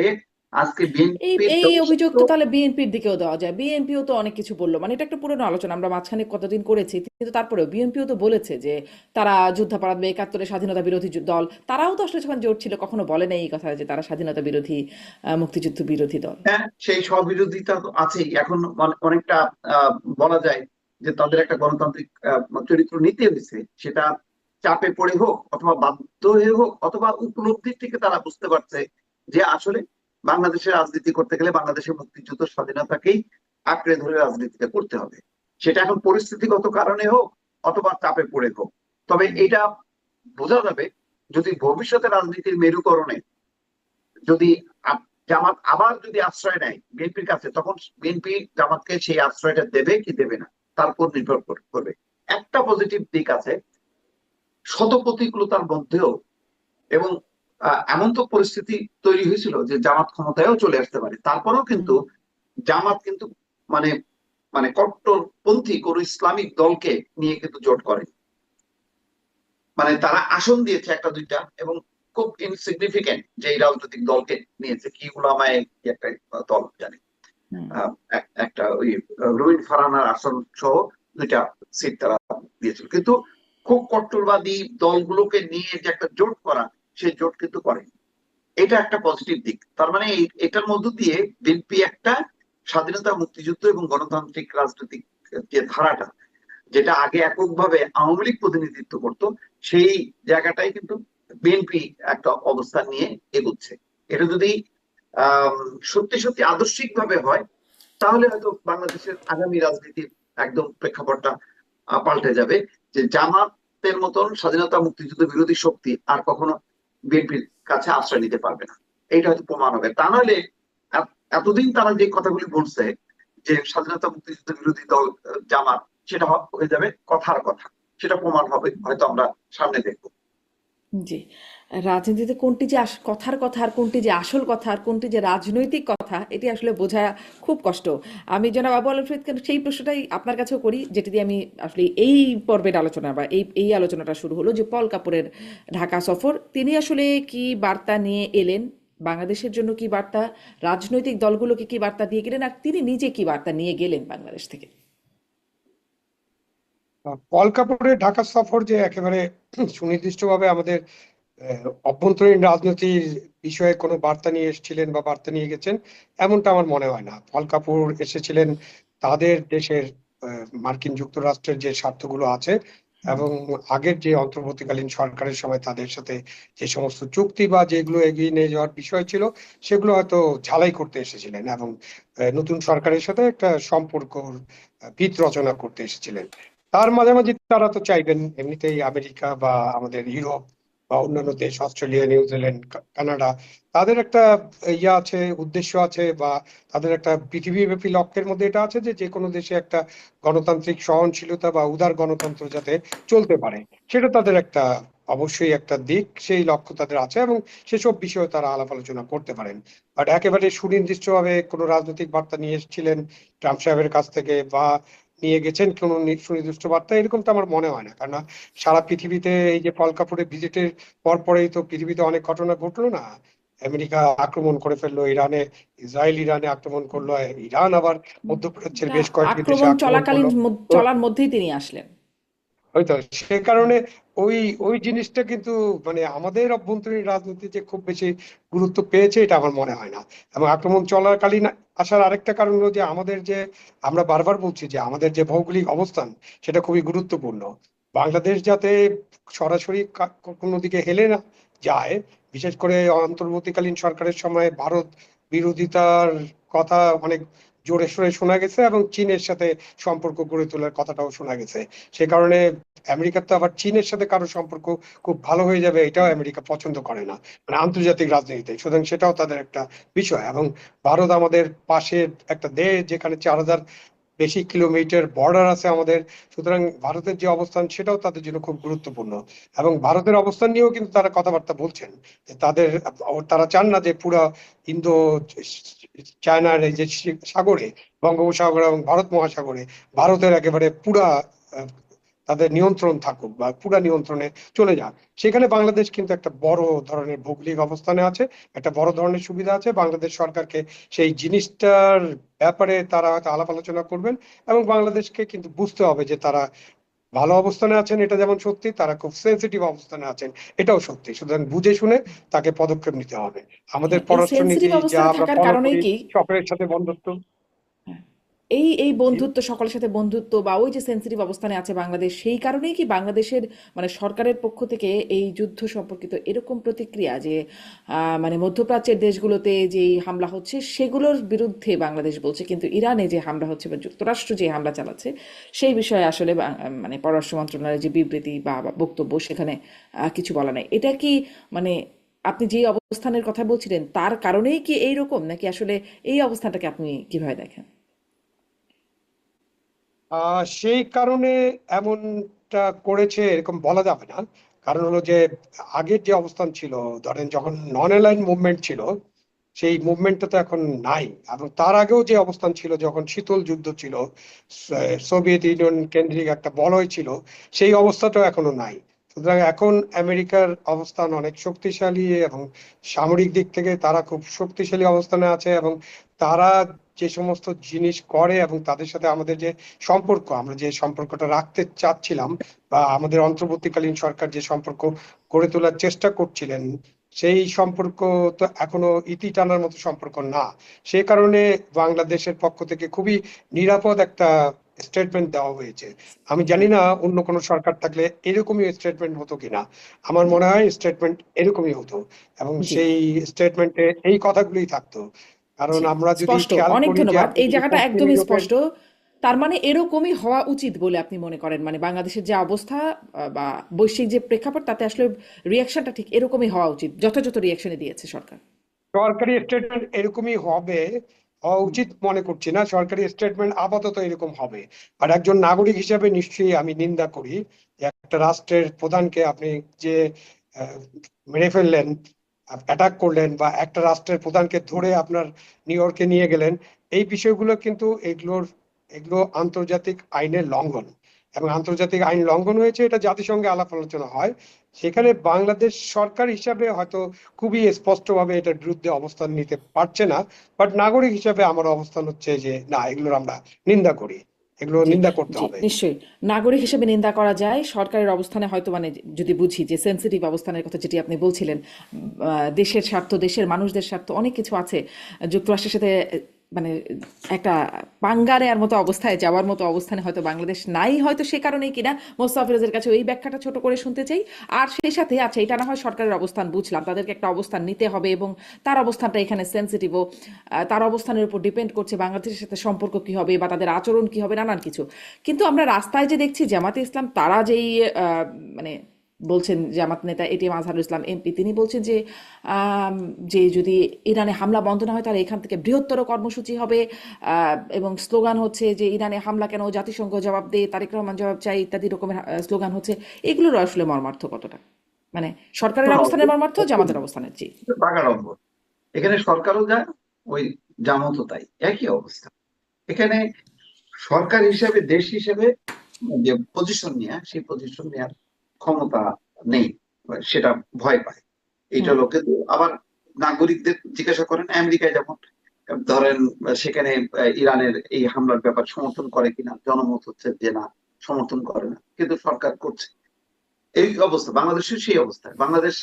আজকে এই বিএনপির এই অভিযোগ তো তাহলে বিএনপির দিকেও দেওয়া যায়। বিএনপিও তো অনেক কিছু বললো, মানে এটা একটা পুরনো আলোচনা আমরা মাঝখানে কতদিন করেছি, কিন্তু তারপরেও বিএনপিও তো বলেছে যে তারা যুদ্ধাপরাধ বা 71-এর স্বাধীনতা বিরোধী দল। তারাও তো আসলে যখন জোট ছিল কখনো বলে নাই এই কথা যে তারা স্বাধীনতা বিরোধী, মুক্তিযুদ্ধ বিরোধী দল। হ্যাঁ, সেই স্ববিরোধিতা তো আছেই। এখন অনেকটা বলা যায় যে তাদের একটা গণতান্ত্রিক চরিত্র নিতে হয়েছে, সেটা চাপে পড়ে হোক অথবা বাধ্য হয়ে হোক অথবা উপলব্ধির থেকে তারা বুঝতে পারছে যে আসলে বাংলাদেশের রাজনীতি করতে গেলে বাংলাদেশের মুক্তিযুদ্ধ স্বাধীনতাকেই আঁকড়ে ধরে রাজনীতিটা করতে হবে, সেটা এখন পরিস্থিতিগত কারণে হোক অথবা চাপে পড়ে হোক। তবে এটা বোঝা যাবে যদি ভবিষ্যতে রাজনীতির মেরুকরণে যদি জামাত আবার যদি আশ্রয় নেয় বিএনপির কাছে, তখন বিএনপি জামাতকে সেই আশ্রয়টা দেবে কি দেবে না তার উপর নির্ভর করবে। একটা পজিটিভ দিক আছে, শত প্রতিকূলতার মধ্যেও, এবং এমন তো পরিস্থিতি তৈরি হয়েছিল যে জামাত ক্ষমতায়ও চলে আসতে পারে, তারপরেও কিন্তু জামাত কিন্তু মানে মানে কট্টরপন্থী কোন ইসলামিক দলকে নিয়ে কিন্তু জোট করে, মানে তারা আসন দিয়েছে একটা দুইটা, এবং খুব ইনসিগনিফিকেন্ট যে এই রাজনৈতিক দলকে নিয়েছে, কি উলামায়ে কি একটা দল জানি, একটা ওই রুবিন ফারহানার আসন সহ 2টা সিট তারা দিয়েছিল। কিন্তু খুব কট্টরবাদী দলগুলোকে নিয়ে যে একটা জোট করা, সেই জোট কিন্তু করে। এটা একটা পজিটিভ দিক। তার মানে এটার মধ্য দিয়ে বিএনপি একটা স্বাধীনতা, মুক্তিযুদ্ধ এবং গণতান্ত্রিক রাজনৈতিক যে ধারাটা, যেটা আগে এককভাবে আওয়ামী লীগ প্রতিনিধিত্ব করতো, সেই জায়গাটাই কিন্তু বিএনপি একটা অবস্থান নিয়ে এগোচ্ছে। এটা যদি সত্যি সত্যি আদর্শিক ভাবে হয়, তাহলে হয়তো বাংলাদেশের আগামী রাজনীতির একদম প্রেক্ষাপটটা পাল্টে যাবে, যে জামাতের মতন স্বাধীনতা মুক্তিযুদ্ধ বিরোধী শক্তি আর কখনো বিএনপির কাছে আশ্রয় নিতে পারবে না। এইটা হয়তো প্রমাণ হবে। তা নাহলে এতদিন তারা যে কথাগুলি বলছে যে স্বাধীনতা মুক্তিযুদ্ধ বিরোধী দল জামাত, সেটা হয়ে যাবে কথার কথা, সেটা প্রমাণ হবে হয়তো আমরা সামনে দেখবো। জি, রাজনীতিতে কোনটি যে কথার কথা আর কোনটি যে আসল কথা আর কোনটি যে রাজনৈতিক কথা, এটি আসলে বোঝা খুব কষ্ট। আমি জনাব আবু আল ফরিদকে সেই প্রশ্নটাই আপনার কাছেও করি, যেটি দিয়ে আমি আসলে এই পর্বের আলোচনা বা এই আলোচনাটা শুরু হলো, যে পল কাপুরের ঢাকা সফর, তিনি আসলে কি বার্তা নিয়ে এলেন বাংলাদেশের জন্য, কি বার্তা রাজনৈতিক দলগুলোকে কি বার্তা দিয়ে গেলেন, আর তিনি নিজে কি বার্তা নিয়ে গেলেন বাংলাদেশ থেকে? পল কাপুরের ঢাকা সফর যে একেবারে সুনির্দিষ্টভাবে আমাদের অভ্যন্তরীণ রাজনীতির বিষয়ে কোনো বার্তা নিয়ে এসেছিলেন বা বার্তা নিয়ে গেছেন, এমনটা আমার মনে হয় না। পল কাপুর এসেছিলেন তাদের দেশের মার্কিন যুক্তরাষ্ট্রের যে স্বার্থগুলো আছে এবং আগের যে অন্তর্বর্তীকালীন সরকারের সময় তাদের সাথে যে সমস্ত চুক্তি বা যেগুলো এগিয়ে নিয়ে যাওয়ার বিষয় ছিল, সেগুলো হয়তো ঝালাই করতে এসেছিলেন এবং নতুন সরকারের সাথে একটা সম্পর্ক ভিত রচনা করতে এসেছিলেন। তার মাঝামাঝি তারা তো চাইবেন এমনিতেই আমেরিকা বা আমাদের ইউরোপ বা অন্যান্য দেশ, অস্ট্রেলিয়া, নিউজিল্যান্ড, কানাডা, তাদের একটা ইয়ে আছে, উদ্দেশ্য আছে, বা তাদের একটা পৃথিবীব্যাপী লক্ষ্যের মধ্যে এটা আছে যে যে কোনো দেশে একটা গণতান্ত্রিক সহনশীলতা বা উদার গণতন্ত্র যাতে চলতে পারে, সেটা তাদের একটা অবশ্যই একটা দিক, সেই লক্ষ্য তাদের আছে এবং সেসব বিষয়ে তারা আলাপ আলোচনা করতে পারেন। বাট একেবারে সুনির্দিষ্টভাবে কোনো রাজনৈতিক বার্তা নিয়ে এসেছিলেন ট্রাম্প সাহেবের কাছ থেকে বা নিয়ে গেছেন কোনো সুনির্দিষ্ট বার্তা, এরকমটা আমার মনে হয় না। কারণ সারা পৃথিবীতে এই যে পল কাপুরের ভিজিটের পরেই তো পৃথিবীতে অনেক ঘটনা ঘটলো না? আমেরিকা আক্রমণ করে ফেললো ইরানে, ইসরায়েল ইরানে আক্রমণ করলো, ইরান আবার মধ্যপ্রাচ্যের না, বেশ কয়েকটি দেশে আক্রমণ আক্রমণ করলো। তো চলার মধ্যেই তিনি আসলেন। হয়তো সে কারণে ওই ওই জিনিসটা কিন্তু মানে আমাদের অভ্যন্তরীণ রাজনীতি যে খুব বেশি গুরুত্ব পেয়েছে এটা আমার মনে হয় না। এবং আক্রমণ চলাকালীন আসার আরেকটা কারণ হলো যে আমাদের যে, আমরা বারবার বলছি যে আমাদের যে ভৌগোলিক অবস্থান সেটা খুবই গুরুত্বপূর্ণ। বাংলাদেশ যাতে সরাসরি কোনো দিকে হেলে না যায়, বিশেষ করে অন্তর্বর্তীকালীন সরকারের সময় ভারত বিরোধিতার কথা অনেক জোরে সোরে শোনা গেছে এবং চীনের সাথে সম্পর্ক গড়ে তোলার কথাটাও শোনা গেছে। সে কারণে আমেরিকার তো আবার চীনের সাথে কারো সম্পর্ক খুব ভালো হয়ে যাবে এটাও আমেরিকা পছন্দ করে না, মানে আন্তর্জাতিক রাজনীতিতে। সুতরাং সেটাও তাদের একটা বিষয়। এবং ভারত আমাদের পাশের একটা দেশ, যেখানে 4,000 বেশি কিলোমিটার বর্ডার আছে আমাদের। সুতরাং ভারতের যে অবস্থান সেটাও তাদের জন্য খুব গুরুত্বপূর্ণ। এবং ভারতের অবস্থান নিয়েও কিন্তু তারা কথাবার্তা বলছেন যে তারা চান না যে পুরো ইন্দো চায়নার এই যে সাগরে, বঙ্গোপসাগর এবং ভারত মহাসাগরে ভারতের একেবারে পুরা তাদের নিয়ন্ত্রণ থাকুক বা পুরা নিয়ন্ত্রণে চলে যাক। সেখানে বাংলাদেশ কিন্তু একটা বড় ধরনের ভৌগোলিক অবস্থানে আছে, একটা বড় ধরনের সুবিধা আছে। বাংলাদেশ সরকারকে সেই জিনিসটার ব্যাপারে তারা হয়তো আলাপ আলোচনা করবেন এবং বাংলাদেশকে কিন্তু বুঝতে হবে যে তারা ভালো অবস্থানে আছেন, এটা যেমন সত্যি, তারা খুব সেন্সিটিভ অবস্থানে আছেন এটাও সত্যি। সুতরাং বুঝে শুনে তাকে পদক্ষেপ নিতে হবে। আমাদের হ্যাঁ, এই সেন্সিটিভ পররাষ্ট্রনীতি যা অবস্থানে আমরা থাকার ফলো কারণেই করি, কি? সকলের সাথে বন্ধুত্ব। হ্যাঁ, এই এই জি। বন্ধুত্ব, সকলের সাথে বন্ধুত্ব বা ওই যে সেন্সিটিভ অবস্থানে আছে বাংলাদেশ, সেই কারণেই কি বাংলাদেশের মানে সরকারের পক্ষ থেকে এই যুদ্ধ সম্পর্কিত এরকম প্রতিক্রিয়া যে মানে মধ্যপ্রাচ্যের দেশগুলোতে যে হামলা হচ্ছে সেগুলোর বিরুদ্ধে বাংলাদেশ বলছে, কিন্তু ইরানে যে হামলা হচ্ছে বা যুক্তরাষ্ট্র যে হামলা চালাচ্ছে সেই বিষয়ে আসলে মানে পররাষ্ট্র মন্ত্রণালয়ের যে বিবৃতি বা বক্তব্য সেখানে কিছু বলা নাই। এটা কি মানে আপনি যে অবস্থানের কথা বলছিলেন তার কারণেই কি এইরকম, নাকি আসলে এই অবস্থানটাকে আপনি কিভাবে দেখেন? সেই কারণে এমনটা করেছে এরকম বলা যাবে না। কারণ হলো যে আগের যে অবস্থান ছিল, ধরেন যখন নন অ্যালাইন মুভমেন্ট ছিল, সেই মুভমেন্টটা তো এখন নাই। এবং তার আগেও যে অবস্থান ছিল যখন শীতল যুদ্ধ ছিল, সোভিয়েত ইউনিয়ন কেন্দ্রিক একটা বলয় ছিল, সেই অবস্থাটাও এখনো নাই। সুতরাং এখন আমেরিকার অবস্থান অনেক শক্তিশালী এবং সামরিক দিক থেকে তারা খুব শক্তিশালী অবস্থানে আছে। এবং তারা যে সমস্ত জিনিস করে এবং তাদের সাথে আমাদের যে সম্পর্ক, আমরা যে সম্পর্কটা রাখতে চাচ্ছিলাম বা আমাদের অন্তর্বর্তীকালীন সরকার যে সম্পর্ক গড়ে তোলার চেষ্টা করছিলেন, সেই সম্পর্ক তো এখনো ইতি টানার মতো সম্পর্ক না। সে কারণে বাংলাদেশের পক্ষ থেকে খুবই নিরাপদ একটা স্টেটমেন্ট দেওয়া হয়েছে। আমি জানি না অন্য কোনো সরকার থাকলে এরকমই স্টেটমেন্ট হতো কিনা। আমার মনে হয় স্টেটমেন্ট এরকমই হতো এবং জি, সেই স্টেটমেন্টে এই কথাগুলোই থাকতো। কারণ জি, আমরা যদি স্পষ্ট। খেয়াল অনেক করি যে ধন্যবাদ। আপনি এই যদি জায়গাটা পশ্চিম একদমই ইউরোপের, স্পষ্ট। তার মানে এরকমই হওয়া উচিত বলে আপনি মনে করেন? মানে বাংলাদেশের যে অবস্থা বা বৈশ্বিক যে প্রেক্ষাপট তাতে আসলে রিঅ্যাকশনটা ঠিক এরকমই হওয়া উচিত। যথাযথ রিঅ্যাকশনই দিয়েছে সরকার। সরকারি স্টেটমেন্ট এরকমই হওয়া উচিত মনে করছি না। সরকারি স্টেটমেন্ট আপাতত এরকম হবে। আর একজন নাগরিক হিসেবে নিশ্চয়ই আমি নিন্দা করি যে একটা রাষ্ট্রের প্রধানকে আপনি যে আহ, মেরে ফেললেন, অ্যাটাক করলেন, বা একটা রাষ্ট্রের প্রধানকে ধরে আপনার নিউ ইয়র্কে নিয়ে গেলেন, এই বিষয়গুলো কিন্তু এগুলো আন্তর্জাতিক আইনের লঙ্ঘন। এবং আন্তর্জাতিক আইন লঙ্ঘন হয়েছে, এটা জাতিসংঘে আলাপ আলোচনা হয়। সেখানে বাংলাদেশ সরকার হিসাবে হয়তো খুবই স্পষ্টভাবে এটার বিরুদ্ধে অবস্থান নিতে পারছে না। বাট নাগরিক হিসাবে আমার অবস্থান হচ্ছে যে না, এগুলোর আমরা নিন্দা করি, এগুলো জি, নিন্দা করতে জি, হবে। নিশ্চয়ই। নাগরিক হিসেবে নিন্দা করা যায়। সরকারের অবস্থানে হয়তো মানে যদি বুঝি যে সেনসিটিভ অবস্থানের কথা যেটি আপনি বলছিলেন, দেশের স্বার্থ, দেশের মানুষদের স্বার্থ অনেক কিছু আছে। যুক্তরাষ্ট্রের সাথে মানে একটা পাঙ্গা নেয়ার মতো অবস্থায় যাওয়ার মতো অবস্থানে হয়তো বাংলাদেশ নাই, হয়তো সে কারণেই কিনা মোস্তাফিজের কাছে এই ব্যাখ্যাটা ছোট করে শুনতে চাই। আর সেই সাথে আচ্ছা, এটা না হয় সরকারের অবস্থান বুঝলাম, তাদেরকে একটা অবস্থান নিতে হবে এবং তার অবস্থানটা এখানে সেনসিটিভও, তার অবস্থানের উপর ডিপেন্ড করছে বাংলাদেশের সাথে সম্পর্ক কি হবে বা তাদের আচরণ কি হবে, নানান কিছু। কিন্তু আমরা রাস্তায় যে দেখছি জামাতে ইসলাম তারা যেই মানে বলছেন, জামাত নেতা এটিএম আজহারুল ইসলাম এমপি তিনি বলছেন যে যে যদি ইরানে হামলা বন্ধ না হয় তাহলে এখান থেকে বৃহত্তর কর্মসূচি হবে, এবং স্লোগান হচ্ছে যে ইরানে হামলা কেন, জাতিসংঘ জবাব দে, তারেক রহমান জবাব চাই, ইত্যাদি রকমের স্লোগান হচ্ছে। এগুলোর আসলে মর্মার্থ কতটা? মানে সরকারের অবস্থানের মর্মার্থ জামাতের অবস্থানের, জি। বাগাড়ম্বর। এখানে সরকারও যায়, ওই জামাতও তাই, একই অবস্থা। এখানে সরকার হিসেবে, দেশ হিসেবে যে পজিশন নেওয়া, সেই পজিশন নেওয়ার ক্ষমতা নেই, সেটা ভয় পায়। এইটা হুম লোকে আবার নাগরিকদের জিজ্ঞাসা করেন, আমেরিকায় যেমন ধরেন সেখানে ইরানের এই হামলার ব্যাপার সমর্থন করে কিনা, জনমত হচ্ছে যে না, সমর্থন করে না, কিন্তু সরকার করছে। এই অবস্থা বাংলাদেশের, সেই অবস্থায় বাংলাদেশ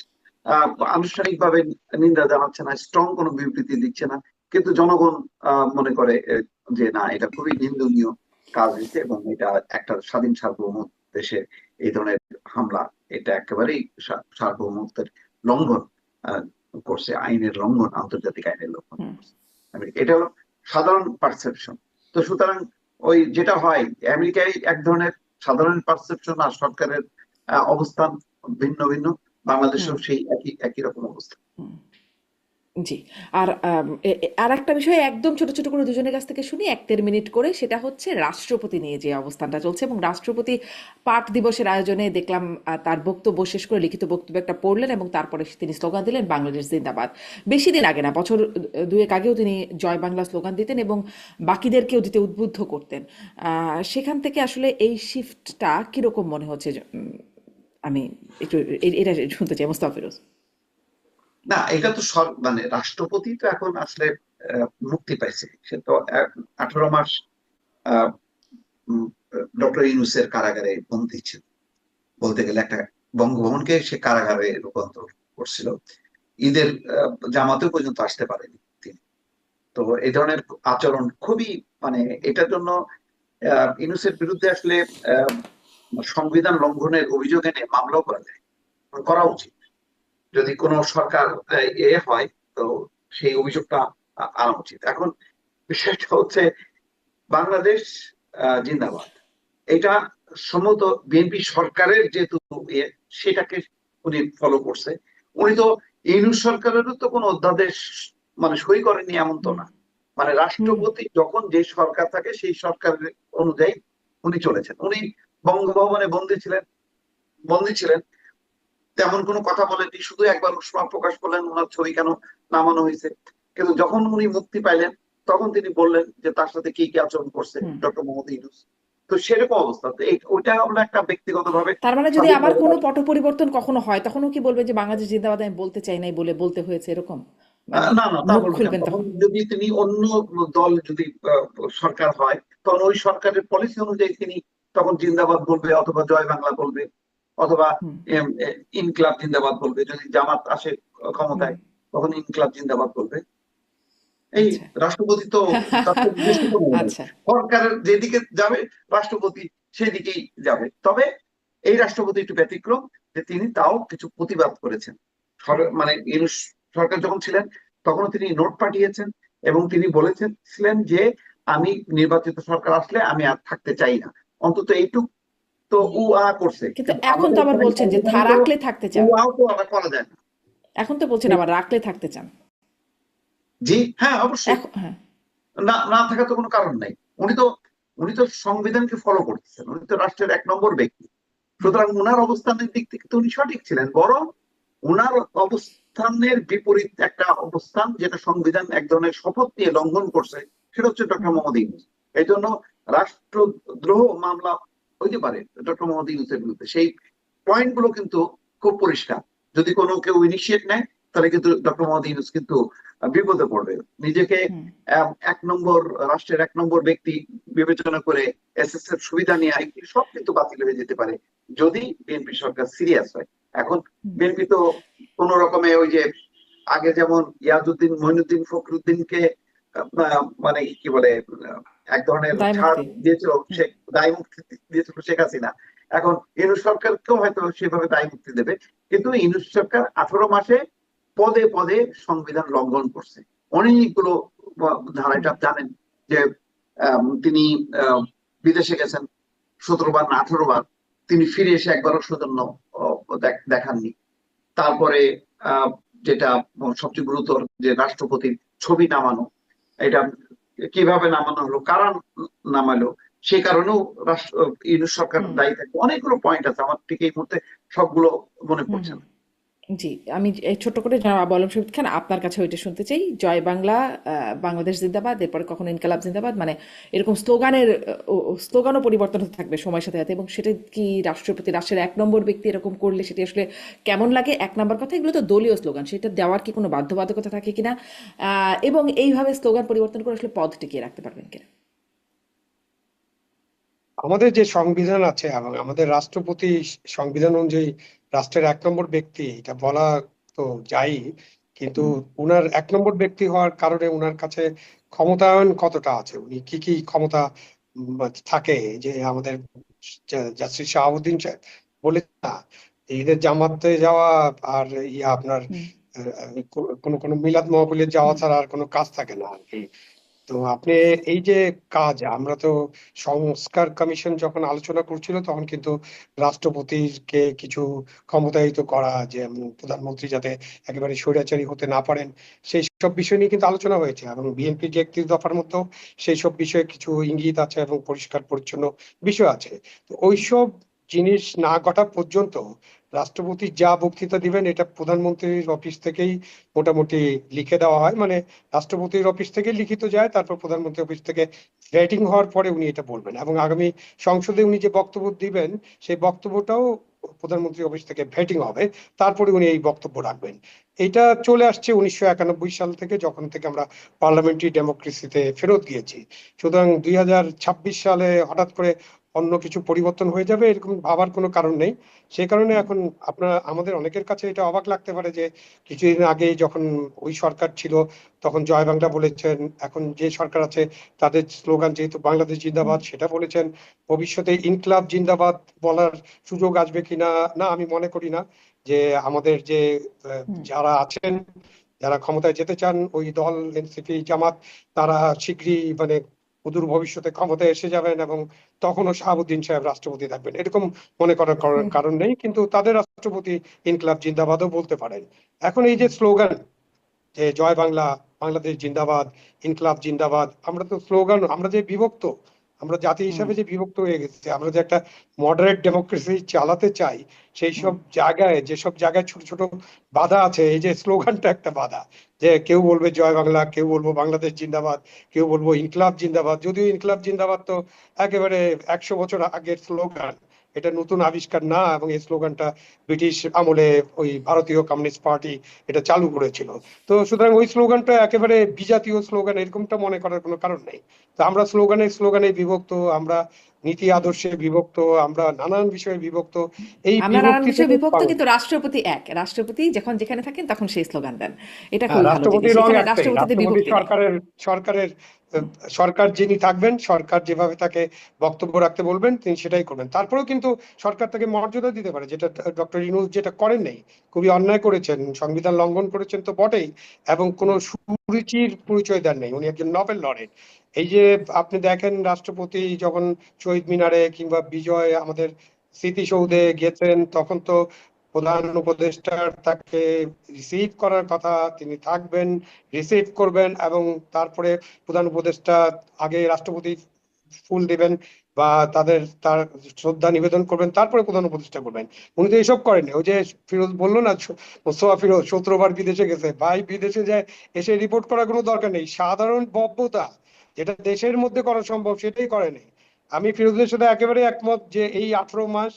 আনুষ্ঠানিকভাবে নিন্দা জানাচ্ছে না, স্ট্রং কোনো বিবৃতি দিচ্ছে না, কিন্তু জনগণ মনে করে যে না, এটা খুবই নিন্দনীয় কাজ হয়েছে এবং এটা একটা স্বাধীন সার্বভৌম দেশে এই ধরনের হামলা, এটা একেবারেই সার্বভৌমত্বের লঙ্ঘন আহ, করছে, আইনের লঙ্ঘন, আন্তর্জাতিক আইনের লঙ্ঘন হুম করছে। এটা হলো সাধারণ পারসেপশন। তো সুতরাং ওই যেটা হয়, আমেরিকায় এক ধরনের সাধারণ পারসেপশন আর সরকারের অবস্থান ভিন্ন ভিন্ন, হুম বাংলাদেশেও সেই একই একই রকম অবস্থা। হুম জি। আর আর একটা বিষয় একদম ছোট ছোট করে দুজনের কাছ থেকে শুনি 1-1.5 মিনিট করে, সেটা হচ্ছে রাষ্ট্রপতি নিয়ে যে অবস্থানটা চলছে, এবং রাষ্ট্রপতি পাক দিবসের আয়োজনে দেখলাম তার বক্তব্য শেষ করে লিখিত বক্তব্য একটা পড়লেন এবং তারপরে তিনি স্লোগান দিলেন বাংলাদেশ জিন্দাবাদ। বেশি দিন আগে না, বছর দুয়েক আগেও তিনি জয় বাংলা স্লোগান দিতেন এবং বাকিদেরকেও দিতে উদ্বুদ্ধ করতেন। সেখান থেকে আসলে এই শিফটটা কিরকম মনে হচ্ছে? আমি একটু এটা শুনতে চাই, মোস্তফা ফিরোজ। না, এটা তো মানে রাষ্ট্রপতি তো এখন আসলে মুক্তি পাইছে, সে তো 18 মাস ডক্টর ইউনূসের কারাগারে বন্দী ছিল, বলতে গেলে একটা বঙ্গভবনকে সে কারাগারে রূপান্তর করছিল। ঈদের জামাতেও পর্যন্ত আসতে পারেনি তিনি। তো এই ধরনের আচরণ খুবই, মানে এটার জন্য ইউনূসের বিরুদ্ধে আসলে আহ, সংবিধান লঙ্ঘনের অভিযোগ এনে মামলাও করা যায়, করা উচিত। যদি কোনো সরকার হয়, তো সেই অভিযোগটা আনা উচিত। এখন বিষয়টা হচ্ছে বাংলাদেশ জিন্দাবাদ, এটা সম্ভবত বিএনপি সরকারের যেহেতু সেটাকে উনি ফলো করছে। উনি তো ইউনূস সরকারেরও তো কোনো অধ্যাদেশ মানে সই করেনি, এমন তো হুম না। মানে হুম রাষ্ট্রপতি যখন যে সরকার থাকে সেই সরকারের অনুযায়ী উনি চলেছেন। উনি বঙ্গভবনে বন্দী ছিলেন, তেমন কোনো কথা বলেননি, শুধু একবার উষ্মা প্রকাশ করলেন ওনার ছবি কেন নামানো হয়েছে। কিন্তু যখন উনি মুক্তি পাইলেন, তখন তিনি বললেন যে তার সাথে কি কি আচরণ করছে হুম ডক্টর মোহাম্মদ ইউনূস। তো সেরকম অবস্থা, তো ওইটা হলো একটা ব্যক্তিগত ভাবে তার মানে যদি আমার স্বাধীনভাবে কোনো পট পরিবর্তন কখনো হয়, তখনও কি বলবে যে বাংলাদেশ জিন্দাবাদ আমি বলতে চাই নাই বলে বলতে হয়েছে, এরকম? মানে না না, তা মুখ বলবো কেন? খুলবেন তখন তখন? যদি তিনি অন্য দল যদি সরকার হয়, তখন ওই সরকারের পলিসি অনুযায়ী তিনি তখন জিন্দাবাদ বলবে, অথবা জয় বাংলা বলবে, অথবা হুম ইনকিলাব জিন্দাবাদ বলবে। যদি জামাত আসে হুম ক্ষমতায়, তখন ইনকিলাব জিন্দাবাদ বলবে। এই আচ্ছা রাষ্ট্রপতি তো, তার তো নিজস্ব কোনো নেই। আচ্ছা সরকারের যেদিকে যাবে রাষ্ট্রপতি সেদিকেই যাবে। তবে এই রাষ্ট্রপতি একটু ব্যতিক্রম, যে তিনি তাও কিছু প্রতিবাদ করেছেন। মানে ইউনূস সরকার যখন ছিলেন, তখনও তিনি নোট পাঠিয়েছেন এবং তিনি বলেছিলেন যে আমি নির্বাচিত সরকার আসলে আমি আর থাকতে চাই না, অন্তত এইটুক তো করছে। কিন্তু কিন্তু এখন আমাদের তো আবার এখানে বলছেন যে সংবিধানে তো রাখলে থাকতে চান। তো আবার করা যায় না। এখন তো বলছেন আবার রাখলে থাকতে চান। জি হ্যাঁ, অবশ্যই। এখন হ্যাঁ। না না থাকার তো কোনো কারণ নাই। উনি তো উনি তো সংবিধানকে ফলো করতেছেন, উনি তো রাষ্ট্রের 1 নম্বর ব্যক্তি। হুম সুতরাং উনার অবস্থানের দিক থেকে তো উনি সঠিক ছিলেন, বরং উনার অবস্থানের বিপরীত একটা অবস্থান, যেটা সংবিধান এক ধরনের শপথ নিয়ে লঙ্ঘন করছে, সেটা হচ্ছে ডক্টর হুম মোহাম্মদ ইউনূস। এই জন্য রাষ্ট্রদ্রোহ মামলা হইতে পারে ডক্টর মোহাম্মদ ইউনূসের বিরুদ্ধে। সেই পয়েন্ট গুলো কিন্তু খুব পরিষ্কার। যদি কোনো কেউ ইনিশিয়েট নেয়, তাহলে কিন্তু ডক্টর মোহাম্মদ ইউনূস কিন্তু বিপদে পড়বে। নিজেকে হুম 1 নম্বর, রাষ্ট্রের 1 নম্বর ব্যক্তি বিবেচনা করে এসএস এর সুবিধা নিয়ে এগুলি সব কিন্তু বাতিল হয়ে যেতে পারে, যদি বিএনপি সরকার সিরিয়াস হয়। এখন হুম বিএনপি তো কোন রকমে ওই যে আগে যেমন ইয়াজউদ্দিন মঈনুদ্দিন ফখরুদ্দিনকে মানে কি বলে, এক ধরনের দায় ছাড় মুক্তি। দিয়েছিল, হুম সে দায় মুক্তি দিয়েছিল শেখ হাসিনা। এখন ইউনূস সরকারকেও হয়তো সেভাবে দায় মুক্তি দেবে। কিন্তু ইউনূস সরকার 18 মাসে পদে পদে সংবিধান লঙ্ঘন করছে অনেকগুলো ধারা। হুম এটা জানেন যে তিনি বিদেশে গেছেন 17 বার না 18 বার, তিনি ফিরে এসে একবারও সৌজন্য দেখাননি। তারপরে আহ, যেটা সবচেয়ে গুরুতর, যে রাষ্ট্রপতির ছবি নামানো, এটা কিভাবে নামানো হলো, কারা নামালো, সেই কারণেও ইউনূস সরকার হুম দায়ী থাকে। অনেকগুলো পয়েন্ট আছে, আমার ঠিক এই মুহূর্তে সবগুলো মনে হুম পড়ছে হুম না। জি, আমি ছোট্ট করে জনাব আবু আলম শহীদ খান আপনার কাছে ওইটা শুনতে চাই। জয় বাংলা, বাংলাদেশ জিন্দাবাদ, এরপরে কখনো ইনকালাব জিন্দাবাদ, মানে এরকম স্লোগানের স্লোগানও পরিবর্তন হতে থাকবে সময়ের সাথে সাথে, এবং সেটা কি রাষ্ট্রপতি, রাষ্ট্রের 1 নম্বর ব্যক্তি এরকম করলে সেটি আসলে কেমন লাগে? 1 নম্বর কথা, এগুলো তো দলীয় স্লোগান, সেটা দেওয়ার কি কোনো বাধ্যবাধকতা থাকে কিনা, এবং এইভাবে স্লোগান পরিবর্তন করে আসলে পদ টিকিয়ে রাখতে পারবেন কিনা? আমাদের যে সংবিধান আছে এবং আমাদের রাষ্ট্রপতি সংবিধান অনুযায়ী রাষ্ট্রের 1 নম্বর ব্যক্তি, এটা বলা তো যাই, কিন্তু উনার 1 নম্বর ব্যক্তি হওয়ার কারণে উনার কাছে ক্ষমতায়ন কতটা আছে, উনি কি কি ক্ষমতা থাকে, যে আমাদের জাস্টিস শাহাবুদ্দিন সাহেব বলে না, ঈদের জামাতে যাওয়া আর আপনার হুম কোনো কোনো মিলাদ মাহফিলে যাওয়া হুম ছাড়া আর কোনো কাজ থাকে না আর কি। তো আপনি এই যে কাজ, আমরা তো সংস্কার কমিশন যখন আলোচনা করছিল তখন কিন্তু রাষ্ট্রপতিকে কিছু ক্ষমতায়িত করা, যে প্রধানমন্ত্রী যাতে একেবারে স্বৈরাচারী হতে না পারেন, সেই সব বিষয় নিয়ে কিন্তু আলোচনা হয়েছে, এবং বিএনপি যে 31 দফার মধ্যেও সেই সব বিষয়ে কিছু ইঙ্গিত আছে এবং পরিষ্কার পরিচ্ছন্ন বিষয় আছে। তো ওইসব জিনিস না ঘটা পর্যন্ত রাষ্ট্রপতি যা বক্তৃতা দিবেন এটা প্রধানমন্ত্রীর অফিস থেকেই মোটামুটি লিখে দেওয়া হয়, মানে রাষ্ট্রপতির অফিস থেকে লিখিত যায়, তারপর প্রধানমন্ত্রীর অফিস থেকে রেটিং হওয়ার পরে উনি এটা বলবেন, এবং আগামী সংসদে উনি যে বক্তব্য দিবেন সেই বক্তব্যটাও প্রধানমন্ত্রী অফিস থেকে ভেটিং হবে, তারপরে উনি এই বক্তব্য রাখবেন। এটা চলে আসছে 1991 সাল থেকে, যখন থেকে আমরা পার্লামেন্টারি ডেমোক্রেসিতে ফেরত গিয়েছি। সুতরাং 2026 সালে হঠাৎ করে অন্য কিছু পরিবর্তন হয়ে যাবে এরকম ভাবার কোনো কারণ নেই। সেই কারণে এখন আমাদের অনেকের কাছে এটা অবাক লাগতে পারে যে কিছুদিন আগে যখন ওই সরকার ছিল তখন জয় বাংলা বলেছেন, এখন যে সরকার আছে তাদের স্লোগান যেহেতু বাংলাদেশ হুম জিন্দাবাদ সেটা বলেছেন, ভবিষ্যতে ইনকলাব জিন্দাবাদ বলার সুযোগ আসবে কিনা, না আমি মনে করি না। যে আমাদের যে হুম যারা আছেন, যারা ক্ষমতায় যেতে চান, ওই দল এনসিপি জামাত, তারা শীঘ্রই মানে অদূর ভবিষ্যতে ক্ষমতায় এসে যাবেন, এবং তখনও শাহাবুদ্দিন সাহেব রাষ্ট্রপতি থাকবেন এরকম মনে করার হুম কারণ নেই, কিন্তু তাদের রাষ্ট্রপতি ইনকলাব জিন্দাবাদও বলতে পারেন। এখন এই যে হুম স্লোগান, যে জয় বাংলা, বাংলাদেশ জিন্দাবাদ, ইনকলাব জিন্দাবাদ, আমরা তো স্লোগান, আমরা যে বিভক্ত, আমরা জাতি হুম হিসাবে যে বিভক্ত হয়ে গেছে, আমরা যে একটা মডারেট ডেমোক্রেসি চালাতে চাই, সেই হুম সব জায়গায়, যেসব জায়গায় ছোট ছোট বাধা আছে, এই যে স্লোগানটা একটা বাধা, যে কেউ বলবে জয় বাংলা, কেউ বলবো বাংলাদেশ জিন্দাবাদ, কেউ বলবো ইনকলাব জিন্দাবাদ, যদিও ইনকলাব জিন্দাবাদ তো একেবারে 100 বছর আগের স্লোগান, এটা নতুন আবিষ্কার না, এবং এই স্লোগানটা ব্রিটিশ আমলে ওই ভারতীয় কমিউনিস্ট পার্টি এটা চালু করেছিল। তো সুতরাং ওই স্লোগানটা একেবারে বিজাতীয় স্লোগান এরকমটা মনে করার কোনো কারণ নেই। তো আমরা স্লোগানে স্লোগানে বিভক্ত, আমরা নীতি হুম। আদর্শে বিভক্ত, আমরা নানান বিষয়ে বিভক্ত। এই আমরা নানান বিভক্তি বিষয়ে থেকে বিভক্ত, কিন্তু রাষ্ট্রপতি এক, রাষ্ট্রপতি যখন যেখানে থাকেন তখন সেই স্লোগান দেন। এটা খুবই ভালো জিনিস, রাষ্ট্রপতির রং এখানে একটাই, রাষ্ট্রপতিদের রাষ্ট্রপতি বিভক্তি নাই। সরকারের সরকারের সরকার যিনি থাকবেন, সরকার যেভাবে তাকে বক্তব্য রাখতে বলবেন তিনি সেটাই করবেন। তারপরেও কিন্তু সরকার তাকে মর্যাদা দিতে পারে, যেটা ডক্টর ইউনূস যেটা করেন নাই, খুবই অন্যায় করেছেন, সংবিধান লঙ্ঘন করেছেন তো বটেই, এবং কোনো সুরুচির পরিচয় দেন নাই, উনি একজন নোবেল লরেট। এই যে আপনি দেখেন রাষ্ট্রপতি যখন শহীদ মিনারে কিংবা বিজয় আমাদের স্মৃতিসৌধে গেছেন, তখন তো প্রধান উপদেষ্টার তাকে রিসিভ করার কথা, তিনি থাকবেন, রিসিভ করবেন, এবং তারপরে প্রধান উপদেষ্টা আগে রাষ্ট্রপতি ফুল দিবেন বা তার শ্রদ্ধা নিবেদন করবেন, তারপরে প্রধান উপদেষ্টা করবেন। উনি তো এসব করেন। ওই যে ফিরোজ বললো না, মোস্তফা ফিরোজ 17 বার বিদেশে গেছে, ভাই বিদেশে যায় এসে রিপোর্ট করার কোনো দরকার নেই, সাধারণ বক্তব্যতা যেটা দেশের মধ্যে করা সম্ভব সেটাই করেনি। আমি ফিরোজের সাথে একেবারে একমত যে এই 18 মাস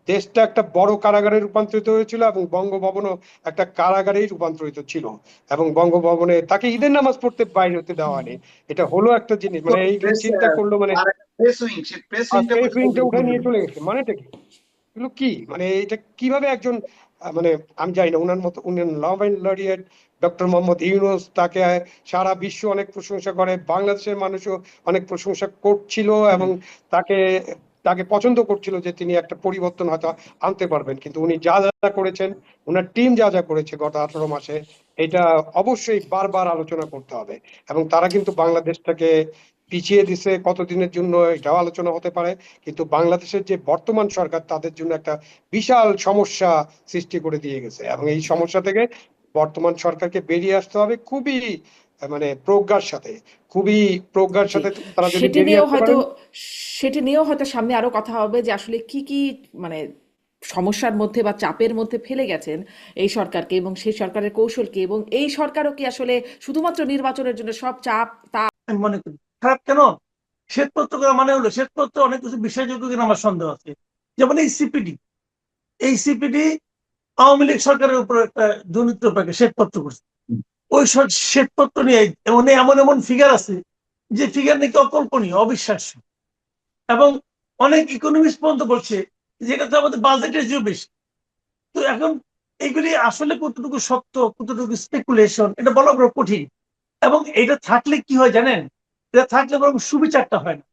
দেশটা একটা বড় কারাগারে রূপান্তরিত হয়েছিল, এবং বঙ্গভবনও একটা কারাগারেই রূপান্তরিত ছিল, এবং বঙ্গভবনে তাকে ঈদের নামাজ পড়তে বাইরে হতে দেওয়া হয়নি। এটা হলো একটা জিনিস, মানে এইখানে প্রেস চিন্তা করলো, মানে আর প্রেস উইং, সে প্রেস উইংটা প্রেস পর্যন্ত উইংটা উঠে উদ্বোধন নিয়ে চলে গেছে, মানেটা কি? এগুলো কি, মানে এটা কিভাবে একজন মানে আমি জানি না, উনার মতো উনি Nobel laureate doctor Mohammad Yunus, তাকে সারা বিশ্ব অনেক প্রশংসা করে, বাংলাদেশের মানুষও অনেক প্রশংসা করছিল, এবং তাকে তাকে পছন্দ করছিল যে তিনি একটা পরিবর্তন হয়তো আনতে পারবেন, কিন্তু উনি যা যা করেছেন, উনার টিম যা যা করেছে গত 18 মাসে, এটা অবশ্যই বারবার আলোচনা করতে হবে। এবং তারা কিন্তু বাংলাদেশটাকে পিছিয়ে দিছে কতদিনের জন্য এটাও আলোচনা হতে পারে, কিন্তু বাংলাদেশের যে বর্তমান সরকার তাদের জন্য একটা বিশাল সমস্যা সৃষ্টি করে দিয়ে গেছে, এবং এই সমস্যা থেকে বর্তমান সরকারকে বেরিয়ে আসতে হবে খুবই মানে প্রজ্ঞার সাথে, খুবই প্রজ্ঞার জি, সাথে তারা যদি সেটি বেরিয়ে নিয়েও আসতে হয়তো পারেন। সেটি নিয়েও হয়তো সামনে আরো কথা হবে যে আসলে কি কি, মানে সমস্যার মধ্যে বা চাপের মধ্যে ফেলে গেছেন এই সরকারকে এবং সেই সরকারের কৌশলকে, এবং এই সরকারও কি আসলে শুধুমাত্র নির্বাচনের জন্য সব চাপ আমি মনে করি খারাপ কেন? শ্বেতপত্র করা মানে হলো শ্বেতপত্র অনেক কিছু বিশ্বাসযোগ্য কিনা আমার সন্দেহ আছে। যেমন এই সিপিডি আওয়ামী লীগ সরকারের উপর একটা দুর্নীতির উপর একটা শ্বেতপত্র করছে। ওই শ্বেতপত্র নিয়ে এমন এমন এমন ফিগার আছে যে ফিগার নাকি অকল্পনীয়, অবিশ্বাস্য, এবং অনেক ইকোনমিস্ট পর্যন্ত বলছে যে এটা তো আমাদের বাজেটের চেয়েও বেশি। তো এখন এইগুলি আসলে কতটুকু সত্য, কতটুকু স্পেকুলেশন, এটা বলা বড় কঠিন। এবং এটা থাকলে কি হয় জানেন? এটা থাকলে বরং সুবিচারটা হয় না।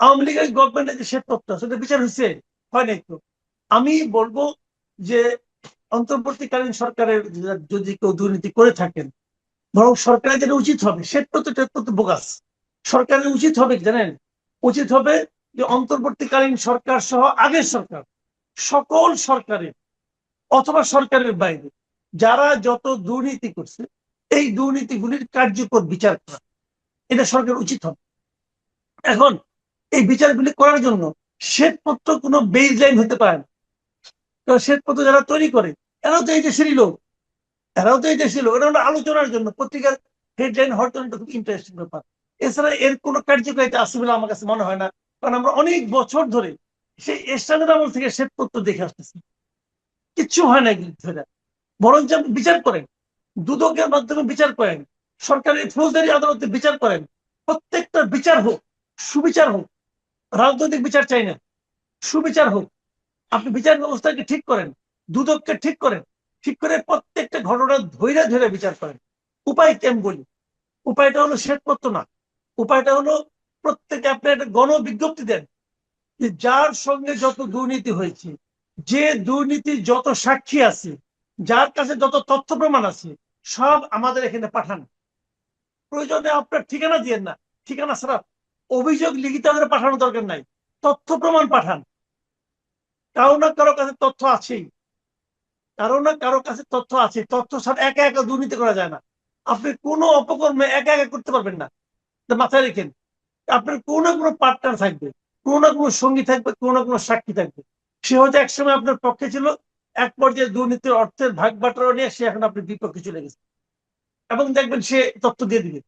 আওয়ামী লীগের গভর্নমেন্টের যে শ্বেতপত্র সেটা বিচার হয়েছে, হয় নাই তো। আমি বলবো যে অন্তর্বর্তীকালীন সরকারের যদি কেউ দুর্নীতি করে থাকেন, বরং সরকারের যেটা উচিত হবে, শ্বেতপত্র বোগাস। সরকারের উচিত হবে কি জানেন? উচিত হবে যে অন্তর্বর্তীকালীন সরকার সহ আগের সরকার, সকল সরকারের অথবা সরকারের বাইরে যারা যত দুর্নীতি করছে এই দুর্নীতিগুলির কার্যকর বিচার করা, এটা সরকার উচিত হবে। এখন এই বিচারগুলি করার জন্য শ্বেতপত্র কোনো বেজ লাইন হতে পারে না। কারণ শ্বেতপত্র যারা তৈরি করে এরাও তো এই দেশেরই লোক, এটা হলো আলোচনার জন্য, পত্রিকার হেডলাইন হওয়ার জন্য খুব ইন্টারেস্টিং ব্যাপার। এছাড়া এর কোনো কার্যকারিতা আছে বলে আমার কাছে মনে হয় না। কারণ আমরা অনেক বছর ধরে সেই এরশাদের আমল থেকে শ্বেতপত্র দেখে আসতেছি, কিচ্ছু হয় না ধরে। বরং যে আপনি বিচার করেন, দুদকের মাধ্যমে বিচার করেন, সরকারি ফৌজদারি আদালতে বিচার করেন, প্রত্যেকটা বিচার হোক, সুবিচার হোক। রাজনৈতিক বিচার চাই না, সুবিচার হোক। আপনি বিচার ব্যবস্থাকে ঠিক করেন, দুদককে ঠিক করেন, ঠিক করে প্রত্যেকটা ঘটনা ধৈর্য ধরে বিচার করেন। উপায় কেমন বলি? উপায়টা হলো শ্বেতপত্র না, উপায়টা হলো প্রত্যেকে আপনি একটা গণবিজ্ঞপ্তি দেন যে যার সঙ্গে যত দুর্নীতি হয়েছে, যে দুর্নীতির যত সাক্ষী আছে, যার কাছে যত তথ্য প্রমাণ আছে, সব আমাদের এখানে পাঠান। প্রয়োজনে আপনার ঠিকানা দিয়েন না, ঠিকানা ছাড়া অভিযোগ লিখিত আকারে পাঠানোর দরকার নাই, তথ্য প্রমাণ পাঠান। কারো না কারো কাছে তথ্য আছেই, তথ্য ছাড়া একা একা দুর্নীতি করা যায় না। আপনি কোনো অপকর্মে একা একা করতে পারবেন না, মাথায় রেখেন। আপনার কোনো না কোনো পার্টনার থাকবে, কোনো না কোনো সঙ্গী থাকবে, কোনো না কোনো সাক্ষী থাকবে। সে হয়তো একসময় আপনার পক্ষে ছিল, এক পর্যায়ে দুর্নীতির অর্থের ভাগ বাটোয়ারা নিয়ে সে এখন আপনার বিপক্ষে চলে গেছে, এবং দেখবেন সে তথ্য দিয়ে দিবে।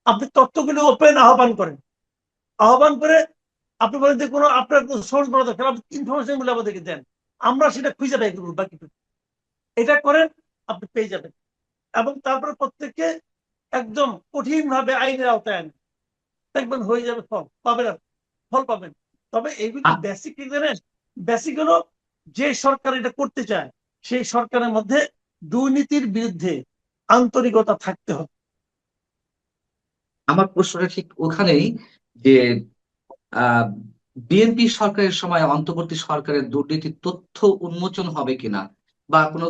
আপনি তথ্যগুলো ওপেন আহ্বান করে আপনি বলেন যে কোনো আপনার সোর্স বলা দরকার, আপনি ইনফরমেশন গুলো আমাদেরকে দেন, আমরা সেটা খুঁজে পাই করবো। বাকিটুকু এটা করেন, আপনি পেয়ে যাবেন। এবং তারপরে প্রত্যেককে একদম কঠিন ভাবে আইনের আওতায় আনেন, দেখবেন হয়ে যাবে, ফল পাবেন। তবে এইগুলি বেসিক কি জানেন? বেসিক হলো যে সরকার এটা করতে চায় সেই সরকারের মধ্যে দুর্নীতির বিরুদ্ধে আন্তরিকতা থাকতে হবে। আমার প্রশ্নটা ঠিক ওখানেই যে বিএনপি সরকারের সময় অন্তর্বর্তী সরকারের দুর্নীতির তথ্য উন্মোচন হবে কিনা, বা কোনো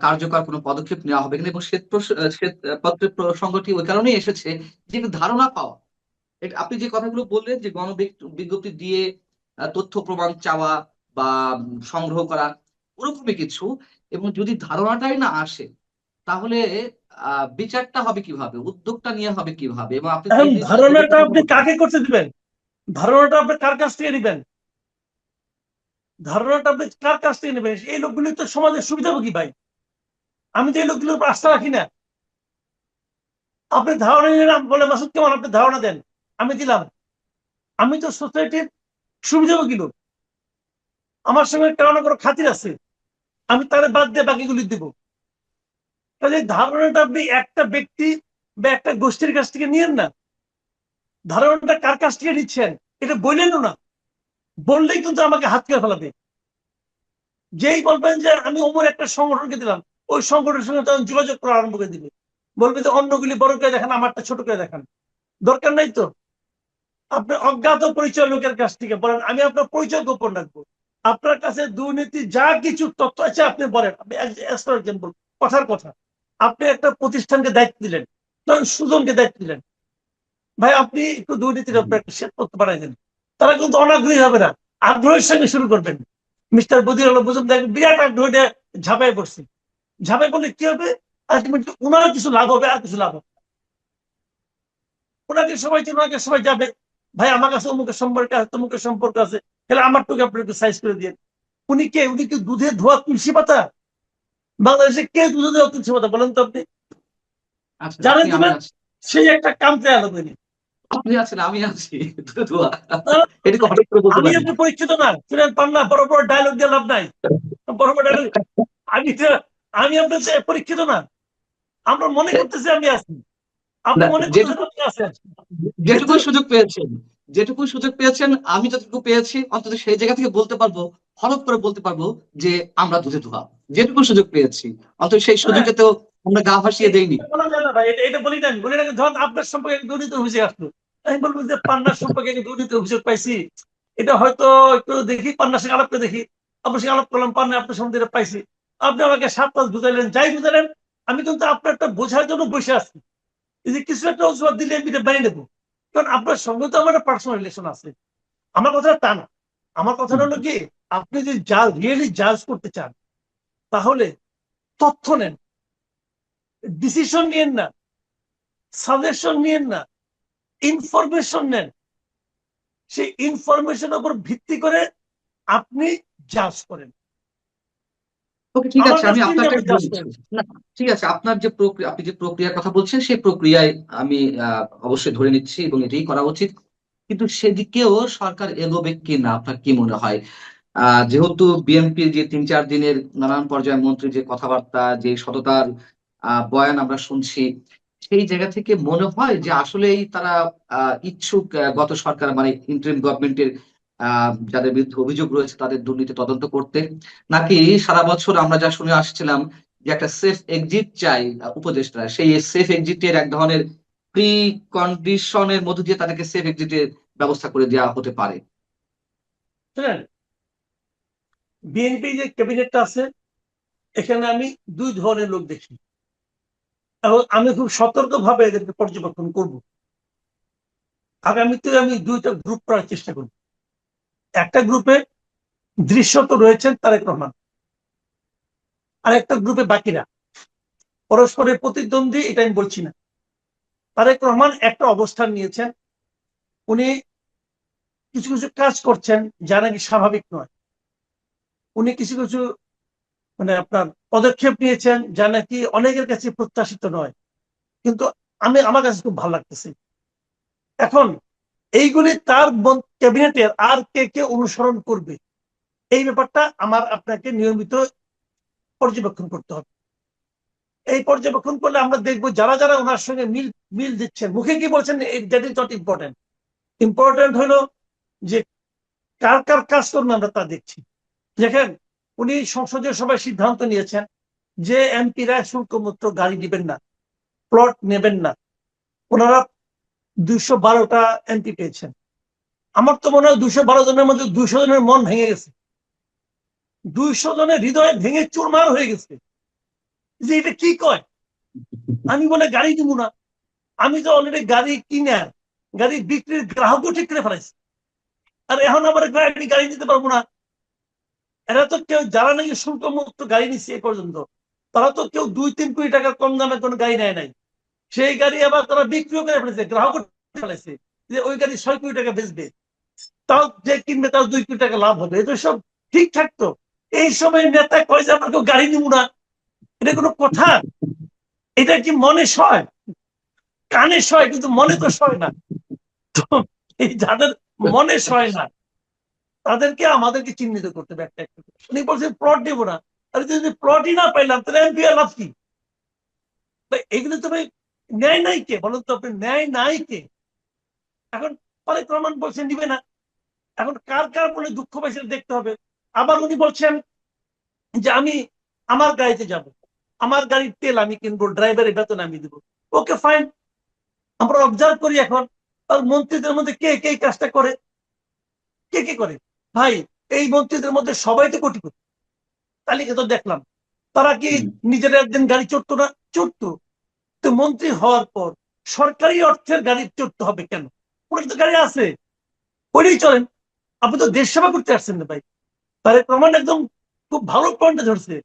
কার্যকর কোনো পদক্ষেপ নেওয়া হবে কিনা, এবং শ্বেতপত্রের প্রসঙ্গটি ওই কারণেই এসেছে যে একটু ধারণা পাওয়া। আপনি যে কথাগুলো বললেন যে বিজ্ঞপ্তি দিয়ে তথ্য প্রমাণ চাওয়া বা সংগ্রহ করা, ওরকমই কিছু। এবং যদি ধারণাটাই না আসে তাহলে বিচারটা হবে কিভাবে, উদ্যোগটা নিয়ে হবে কিভাবে? এবং আপনি এখন যে জিনিসটা ধারণাটা কথা আপনি বলছেন, কাকে করতে দিবেন? ধারণাটা আপনি কার কাছ থেকে নেবেন? এই লোকগুলি তো সমাজের সুবিধাভোগী ভাই। আমি তো এই লোকগুলোর উপর আস্থা রাখি না। আপনি ধারণা নিলেন, বলে মাসুদ কেমন আপনি ধারণা দেন, আমি দিলাম। আমি তো সোসাইটির সুবিধাভোগী লোক, আমার সঙ্গে কারো না কারো খাতির আছে, আমি তাহলে বাদ দিয়ে বাকিগুলি দিব। তাহলে ধারণাটা আপনি একটা ব্যক্তি বা একটা গোষ্ঠীর কাছ থেকে নিয়েন না, ধারণাটা কার কাছ থেকে নিচ্ছেন এটা বললেনও না। বললেই কিন্তু আমাকে হাত করে ফেলাবে। যেই বলবেন যে আমি অমর একটা সংগঠনকে দিলাম, ওই সংগঠনের সঙ্গে তখন যোগাযোগ করা আরম্ভ করে দিবে, বলবে যে অন্যগুলি বড় করে দেখান, আমারটা ছোট করে দেখান। দরকার নাই তো। আপনি অজ্ঞাত পরিচয় লোকের কাছ থেকে বলেন আমি আপনার পরিচয় গোপন রাখবো, আপনার কাছে দুর্নীতি যা কিছু তথ্য আছে আপনি বলেন। আপনি এক্সাম্পল, কথার কথা, আপনি একটা প্রতিষ্ঠানকে দায়িত্ব দিলেন, ধরেন সুজনকে দায়িত্ব দিলেন, ভাই আপনি একটু দুর্নীতির উপর একটা শ্বেতপত্র বানাই দেন। তারা কিন্তু অনাগ্রহী হবে না, আগ্রহের সঙ্গে শুরু করবেন। মিস্টার বদির আলম বুঝুন দেখবেন বিরাট আগ্রহ ঝাঁপাই পড়ছে। ঝাঁপাই পড়লে কি হবে? আলটিমেটলি ওনার কিছু লাভ হবে, আর কিছু লাভ হবে। ওনাকে সবাই যাবে, ভাই আমার কাছে অমুকের সম্পর্ক আছে, তমুকের সম্পর্ক আছে, তাহলে আমার টুকু আপনি একটু সাইজ করে দিয়ে। উনি কি দুধে ধোয়া তুলসী পাতা? বাংলাদেশে কে দুধে ধোয়া তুলসী পাতা বলেন তো আপনি? আচ্ছা, জানেন আপনি তো আমি না? আছি, সেই একটা কামতে আলো করি। আপনি আছেন আমি আছি, দুধে ধোয়া, এটাকে হঠাৎ করে বলতে আমি পারি। আপনি পরীক্ষিত না, শুনেন পান না, বড় বড় ডায়লগ দিয়ে লাভ নাই। বড় বড় ডায়লগ আমি আমি আপনার চেয়ে পরীক্ষিত না। আমরা মনে করতেছি আমি আছি, আপনি না, মনে করতেছেন আপনি আছেন, কিন্তু যেটুকুই সুযোগ পেয়েছেন, যেটুকু সুযোগ পেয়েছেন, আমি যতটুকু পেয়েছি অন্তত সেই জায়গা থেকে বলতে পারবো, হলফ করে বলতে পারবো যে আমরা দুধে ধোয়া, যেটুকু সুযোগ পেয়েছি অন্তত সেই হ্যাঁ, সুযোগে তো আমরা গা ভাসিয়ে দেইনি। এটা বলা যায় না ভাই, এটা বলি না, আমি বলি না। ধরুন আপনার সম্পর্কে দুর্নীতি অভিযোগ আসলো, আমি বলবো যে পান্নার সম্পর্কে দুর্নীতি অভিযোগ পাইছি, এটা হয়তো একটু দেখি, পান্নার সঙ্গে আলাপ করে দেখি, আপনার সঙ্গে আলাপ করলাম, পান্না আপনার সম্বন্ধে এটা পাইছি, আপনি আমাকে 7 মাস বুঝাইলেন, যাই বুঝালেন, আমি কিন্তু আপনারটা বোঝার জন্য বসে আছি। এই যে কিছু একটা অজুহাত দিলে আমি এটা মেনে নেবো, কারণ আপনার সঙ্গে তো আমার একটা পার্সোনাল রিলেশন আছে। আমার কথাটা তা না, আমার কথাটা হলো কি, আপনি যদি রিয়েলি জাজ করতে চান, তাহলে তথ্য নেন, ডিসিশন নিয়েন না, সাজেশন নিয়েন না, ইনফরমেশন নেন। সেই ইনফরমেশনের উপর ভিত্তি করে আপনি জাজ করেন। ওকে, ঠিক আমার আছে, কাছ আমি থেকে আপনারটাই আপনি জাজ বলছি। করেন। না, ঠিক আছে, আপনার যে প্রক্রিয়া, আপনি যে প্রক্রিয়ার কথা বলছেন সেই প্রক্রিয়ায় আমি অবশ্যই ধরে নিচ্ছি এবং এটাই করা উচিত। কিন্তু সেদিকেও সরকার এগোবে কিনা আপনার কি মনে হয়? যেহেতু বিএনপির যে 3-4 দিনের নানান পর্যায়ে মন্ত্রীর যে কথাবার্তা, যে সততার বয়ান আমরা শুনছি, সেই জায়গা থেকে মনে হয় যে আসলেই তারা ইচ্ছুক গত সরকার মানে ইন্টারিম গভর্নমেন্টের যাদের বিরুদ্ধে অভিযোগ রয়েছে তাদের দুর্নীতি তদন্ত করতে, নাকি সারা বছর আমরা যা শুনে আসছিলাম যে একটা সেফ এক্সিট চাই উপদেষ্টা, সেই সেফ এক্সিটের এক ধরনের প্রি কন্ডিশনের মধ্য দিয়ে তাদেরকে সেফ এক্সিটের ব্যবস্থা করে দেওয়া হতে পারে? শুনেন, বিএনপি যে ক্যাবিনেটটা আছে, এখানে আমি 2 ধরনের লোক দেখি, এবং আমি খুব সতর্ক ভাবে এদেরকে পর্যবেক্ষণ করব। আগামীতে আমি 2টা গ্রুপ করার চেষ্টা করব। একটা গ্রুপে দৃশ্যত রয়েছেন তারেক রহমান, আর একটা গ্রুপে বাকিরা, পরস্পরের প্রতিদ্বন্দ্বী, এটা আমি বলছি না। তারেক রহমান একটা অবস্থান নিয়েছেন, উনি কিছু কিছু কাজ করছেন যা নাকি স্বাভাবিক নয়, উনি কিছু কিছু মানে আপনার পদক্ষেপ নিয়েছেন যা নাকি অনেকের কাছে প্রত্যাশিত নয়, কিন্তু আমার কাছে খুব ভালো লাগতেছে। এখন এইগুলি তার ক্যাবিনেটের আর কে কে অনুসরণ করবে, এই ব্যাপারটা আমার আপনাকে নিয়মিত পর্যবেক্ষণ করতে হবে। এই পর্যবেক্ষণ করলে আমরা দেখবো যারা যারা ওনার সঙ্গে মিল মিল দিচ্ছেন, মুখে কি বলছেন that is not important, important হলো যে কার কার কাজ করবে আমরা তা দেখছি। দেখেন, উনি সংসদীয় সভায় সিদ্ধান্ত নিয়েছেন যে এমপিরা শুল্কমুক্ত গাড়ি দিবেন না, প্লট নেবেন না। ওনারা 212টা এমপি পেয়েছেন। আমার তো মনে হয় 212 জনের মধ্যে 200 জনের মন ভেঙে গেছে, 200 জনের হৃদয় ভেঙে চুরমার হয়ে গেছে যে এটা কি কয়, আমি বলে গাড়ি দিব না। আমি তো অলরেডি গাড়ি কিনে গাড়ি বিক্রির গ্রাহকও ঠিক করে ফেলাইছি, আর এখন আমার আমি গাড়ি নিতে পারবো না। এরা তো কেউ, যারা নাকি শুল্ক মুক্ত গাড়ি নিচ্ছে এ পর্যন্ত, তারা তো কেউ 2-3 কোটি টাকার কম দামে কোনো গাড়ি নেয় নাই। সেই গাড়ি আবার তারা বিক্রিও করে ফেলেছে, গ্রাহকও ফেলেছে যে ওই গাড়ি 6 কোটি টাকা বেচবে, তাও যে কিনবে তাও 2 কোটি টাকা লাভ হবে। এটা সব ঠিক থাকতো। এই সময় নেতা কয় যে আমরা কেউ গাড়ি নিব না, এটা কোনো কথা? এটা কি মনে সয়? কানে সয় কিন্তু মনে তো সয় না। তো এই যাদের মনে সয় না তাদেরকে আমাদেরকে চিহ্নিত করতে হবে একটা একটা। উনি বলছেন প্লট দেবো না, আর যদি প্লটই না পাইলাম তাহলে এমপি লাভ কি? এগুলো তো ভাই ন্যায় নাই কে বলুন তো, আপনি ন্যায় নাই কে? এখন তারেক রহমান বলছেন দিবে না, এখন কার কার বলে দুঃখ পাইছে দেখতে হবে। আবার উনি বলছেন যে আমি আমার গাড়িতে যাব, আমার গাড়ির তেল আমি কিনবো, ড্রাইভারের বেতন আমি দিব। ওকে ফাইন, আমরা অবজার্ভ করি এখন আর মন্ত্রীদের মধ্যে কে কে কাজটা করে, কে কে করে। ভাই, এই মন্ত্রীদের মধ্যে সবাই তো কোটিপতি, তালিকা তো দেখলাম। তারা কি নিজের একদিন গাড়ি চড়তো না? চড়তো। তো মন্ত্রী হওয়ার পর সরকারি অর্থের গাড়ি চড়তে হবে কেন? ওনার তো গাড়ি আছে, ওইটাই চলেন। আপনি তো দেশ সেবা করতে আসছেন না ভাই। তারেক রহমান একদম খুব ভালো পয়েন্টে ধরছে।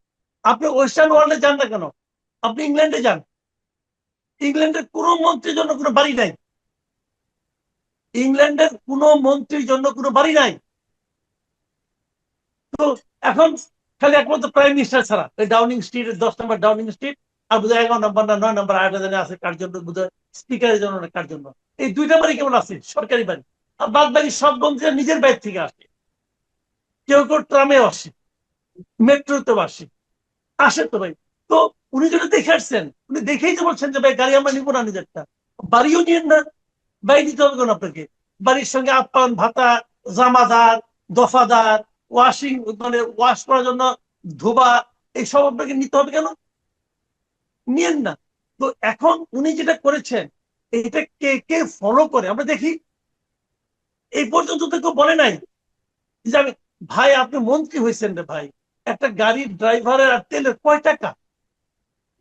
আপনি ওয়েস্টার্ন ওয়ার্ল্ডে যান না কেন, আপনি ইংল্যান্ডে যান। ইংল্যান্ডের কোনো মন্ত্রীর জন্য কোনো বাড়ি নাই, ইংল্যান্ডের কোনো মন্ত্রীর জন্য কোনো বাড়ি নাই। তো এখন খালি একমাত্র প্রাইম মিনিস্টার ছাড়া ওই ডাউনিং স্ট্রিট 10 নম্বর ডাউনিং স্ট্রিট আর বোধহয় 11 নম্বর না 9 নম্বর আরেকটা জানে আছে কার জন্য, বোধহয় স্পিকারের জন্য না কার জন্য, এই দুইটা বাড়ি কেমন আছে সরকারি বাড়ি। আর বাদ বাকি সব মন্ত্রীরা নিজের বাইর থেকে আসে, কেউ কেউ ট্রামে আসে, মেট্রোতেও আসে, আসে তো ভাই। তো উনি যেটা দেখে আসছেন, উনি দেখেই তো বলছেন যে ভাই গাড়ি আমরা নিবো না, নিজেরটা বাড়িও নিয়েন না, বাড়ি দিতে হবে কেন আপনাকে? বাড়ির সঙ্গে আপ্যায়ন ভাতা, জামাদার, দফাদার, ওয়াশিং মানে ওয়াশ করার জন্য ধোবা, এইসব আপনাকে নিতে হবে কেন? নিয়েন না। তো এখন উনি যেটা করেছেন এটা কে কে ফলো করে আমরা দেখি। এই পর্যন্ত তো কেউ বলে নাই যে আমি, ভাই আপনি মন্ত্রী হয়েছেন রে ভাই, একটা গাড়ির ড্রাইভারের আর তেলের কয় টাকা?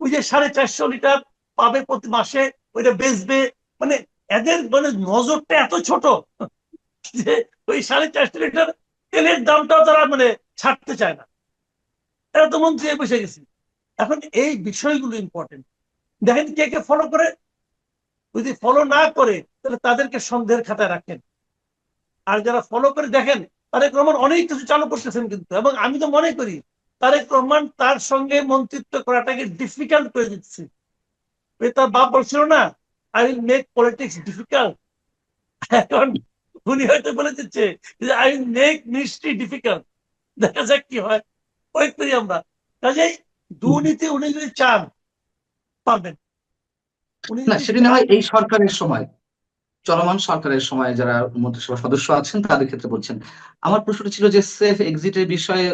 ওই যে 450 লিটার পাবে প্রতি মাসে, ওইটা বেচবে, মানে এদের মানে নজরটা এত ছোট যে ওই 450 লিটার তেলের দামটাও তারা মানে ছাড়তে চায় না। এরা তো মন্ত্রী হয়ে বসে গেছে। এখন এই বিষয়গুলো ইম্পর্টেন্ট। দেখেন কে কে ফলো করে, যদি ফলো না করে তাহলে তাদেরকে সন্দেহের খাতায় রাখেন। আর যারা ফলো করে দেখেন, তারেক রহমান অনেক কিছু চালু করতেছেন কিন্তু, এবং আমি তো মনে করি তারেক রহমান তার সঙ্গে মন্ত্রিত্ব করাটাকে ডিফিকাল্ট করে দিচ্ছে। তার বাপ বলছিল না, I will make politics difficult, এখন উনি হয়তো বলে দিচ্ছে যে I will make ministry difficult. দেখা যাক কি হয়, ওয়েট করি আমরা। কাজেই দুর্নীতি উনি যদি চান পারবেন, উনি না, যদি সেটি না চান। হয় এই সরকারের সময়, চলমান সরকারের সময় যারা মন্ত্রিসভার সদস্য আছেন তাদের ক্ষেত্রে বলছেন। আমার প্রশ্নটা ছিল যে সেফ এক্সিটের বিষয়ে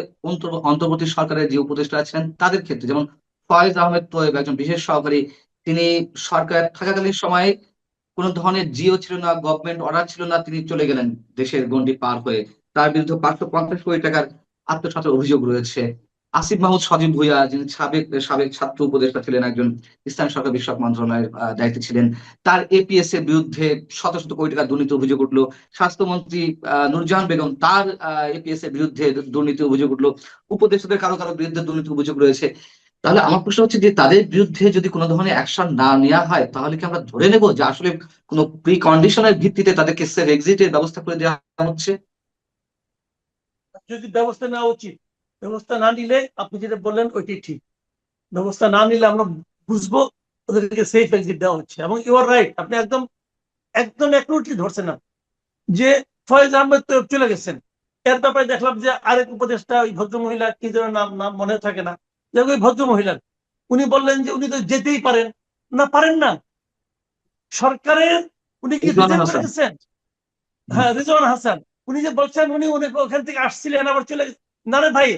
অন্তর্বর্তী সরকারের যে উপদেষ্টা আছেন তাদের ক্ষেত্রে, যেমন ফয়েজ আহমেদ তোয়েব একজন বিশেষ সহকারী, তিনি সরকার থাকাকালীন সময়ে কোন ধরনের জিও ছিল না, গভর্নমেন্ট অর্ডার ছিল না, তিনি চলে গেলেন দেশের গণ্ডি পার হয়ে। তার বিরুদ্ধে 550 কোটি টাকার আত্মসাতের অভিযোগ রয়েছে। আসিফ মাহমুদ সজীব ভুঁইয়া, যিনি সাবেক সাবেক ছাত্র উপদেষ্টা ছিলেন, একজন স্থানীয় সরকার বিষয়ক মন্ত্রণালয়ের দায়িত্বে ছিলেন, তার এপিএস এর বিরুদ্ধে শত শত কোটি টাকা দুর্নীতি অভিযোগ উঠলো। স্বাস্থ্যমন্ত্রী নুরজাহান বেগম, তার এপিএস এর বিরুদ্ধে দুর্নীতি অভিযোগ উঠলো। উপদেষ্টাদের কারো কারো বিরুদ্ধে দুর্নীতি অভিযোগ রয়েছে। তাহলে আমার প্রশ্ন হচ্ছে যে তাদের বিরুদ্ধে যদি কোনো ধরনের অ্যাকশন না নেওয়া হয়, তাহলে কি আমরা ধরে নেব যে আসলে কোনো প্রি কন্ডিশনের ভিত্তিতে তাদেরকে সেফ এক্সিটের ব্যবস্থা করে দেওয়া হচ্ছে? যদি ব্যবস্থা নেওয়া উচিত, ব্যবস্থা না নিলে আপনি যেটা বললেন ওইটাই ঠিক। ব্যবস্থা না নিলে আমরা বুঝবো ওদেরকে সেফ এক্সিট দেওয়া হচ্ছে। এবং ইউ আর রাইট, আপনি একদম একদম অ্যাকুরেটলি ধরছেন না যে ফয়েজ আহমেদ তো চলে গেছেন, এর ব্যাপারে দেখলাম যে আরেক উপদেষ্টা ওই ভদ্র মহিলা, কি যেন নাম নাম মনে থাকে না, যে ওই ভদ্র মহিলা, উনি বললেন যে উনি তো যেতেই পারেন না, পারেন না সরকারের, উনি কি রিজওয়ানা রিজাইন করে হাসান। গেছেন? হ্যাঁ, রিজওয়ানা হাসান, উনি যে বলছেন উনি ওখান থেকে আসছিলেন আবার চলে গেছেন। না রে ভাই,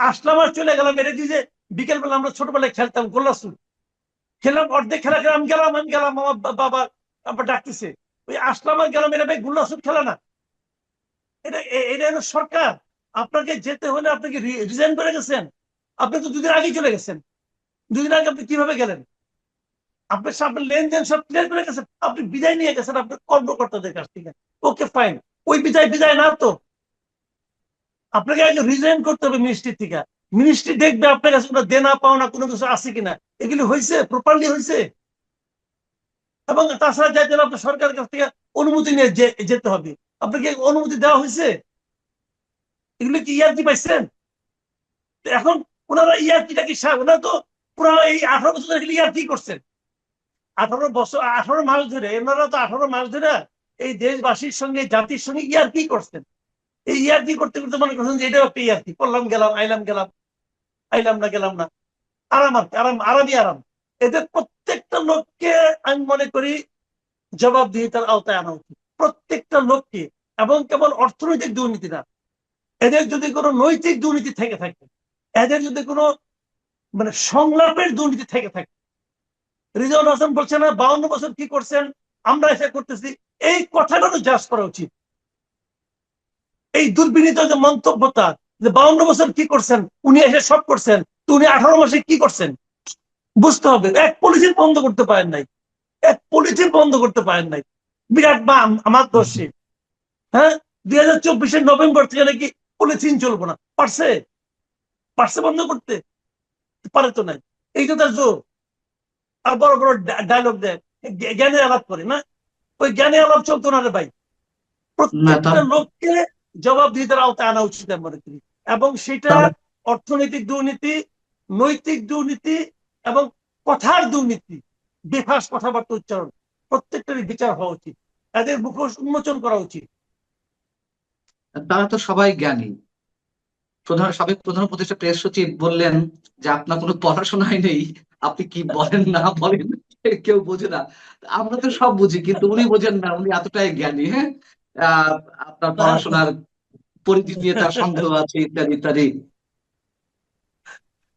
আসলাম আর চলে গেলাম, এটা দিয়ে যে বিকেলবেলা আমরা ছোটবেলায় খেলতাম গোল্লাসুর, খেলাম, অর্ধেক খেলা খেলাম, আমি গেলাম, আমার বাবা আবার ডাকতেছে, ওই আসলাম আর গেলাম, এটা ভাই গোল্লাসুর খেলা না। এটা এটা হলো সরকার। আপনাকে যেতে হলে আপনাকে রিজাইন করে গেছেন, আপনি তো দুদিন আগেই চলে গেছেন। দুদিন আগে আপনি কিভাবে গেলেন? আপনার সামনে লেনদেন সব ক্লিয়ার করে গেছেন, আপনি বিদায় নিয়ে গেছেন আপনার কর্মকর্তাদের কাছ থেকে। ওকে ফাইন, ওই বিদায় বিদায় না তো, আপনাকে আগে রিজাইন করতে হবে মিনিস্ট্রি থেকে। মিনিস্ট্রি দেখবে আপনার কাছে কোনো দেনা পাওনা কোনো কিছু আছে কিনা, এগুলি হয়েছে, প্রপারলি হয়েছে। এবং তাছাড়া যাইতে হলে আপনার সরকারের কাছ থেকে অনুমতি নিয়ে যেতে হবে। আপনাকে অনুমতি দেওয়া হয়েছে? এগুলো কি ইয়ার্কি পাইছেন? এখন ওনারা ইয়ার্কিটা কি, ওনারা তো পুরো এই 18 বছর ধরে ইয়ার্কি করছেন। 18 বছর 18 মাস ধরে, ওনারা তো 18 মাস ধরে এই দেশবাসীর সঙ্গে জাতির সঙ্গে ইয়ার্কি করছেন। এই ইয়ার্কি করতে করতে মনে করছেন যে এটাও একটা ইয়ার্কি, করলাম গেলাম, আইলাম গেলাম, আইলাম না গেলাম না, আরাম আর আরাম, আরামই আরাম। এদের প্রত্যেকটা লোককে আমি মনে করি জবাবদিহিতার আওতায় আনা উচিত, প্রত্যেকটা লোককে। এবং কেবল অর্থনৈতিক দুর্নীতি না, এদের যদি কোনো নৈতিক দুর্নীতি থেকে থাকে, এদের যদি কোনো মানে সংলাপের দুর্নীতি থেকে থাকে, রিজওয়ান হাসান বলছে না 52 বছর কি করছেন, আমরা এসে করতেছি, এই কথাটাও জাজ করা উচিত। এই দুর্বিনীত যে মন্তব্যটা যে 52 বছর কি করছেন, উনি এসে সব করছেন, তো উনি 18 মাসে কি করছেন বুঝতে হবে। এক পলিথিন বন্ধ করতে পারেন নাই, এক পলিথিন বন্ধ করতে পারেন নাই, বিরাট বা আমার দোষী। হ্যাঁ, 2024 নভেম্বর থেকে নাকি পলিথিন চলবো না, পারছে? পারছে বন্ধ করতে? পারে তো নাই। এই তো তার জোর। আর বড় বড় ডায়লগ দেয়, জ্ঞানে আলাপ করে না, ওই জ্ঞানে আলাপ চলতো না রে ভাই। না, তার প্রত্যেকটা লোককে জবাবদিহিতার আওতায় আনা উচিত আমি মনে করি। এবং সেটা অর্থনৈতিক দুর্নীতি, নৈতিক দুর্নীতি এবং কথার দুর্নীতি, বেফাস কথাবার্তা উচ্চারণ, প্রত্যেকটারই বিচার হওয়া উচিত, এদের মুখোশ উন্মোচন করা উচিত। তারা তো সবাই জ্ঞানী। সাবেক প্রধান উপদেষ্টা প্রেস সচিব বললেন যে আপনার কোনো পড়াশোনাই নেই, আপনি কি বলেন না বলেন কেউ বোঝে না। আমরা তো সব বুঝি, কিন্তু উনি বোঝেন না, উনি এতটাই জ্ঞানী। হ্যাঁ, আহ, আপনার পড়াশোনার পরিধি নিয়ে তার সন্দেহ আছে, ইত্যাদি ইত্যাদি।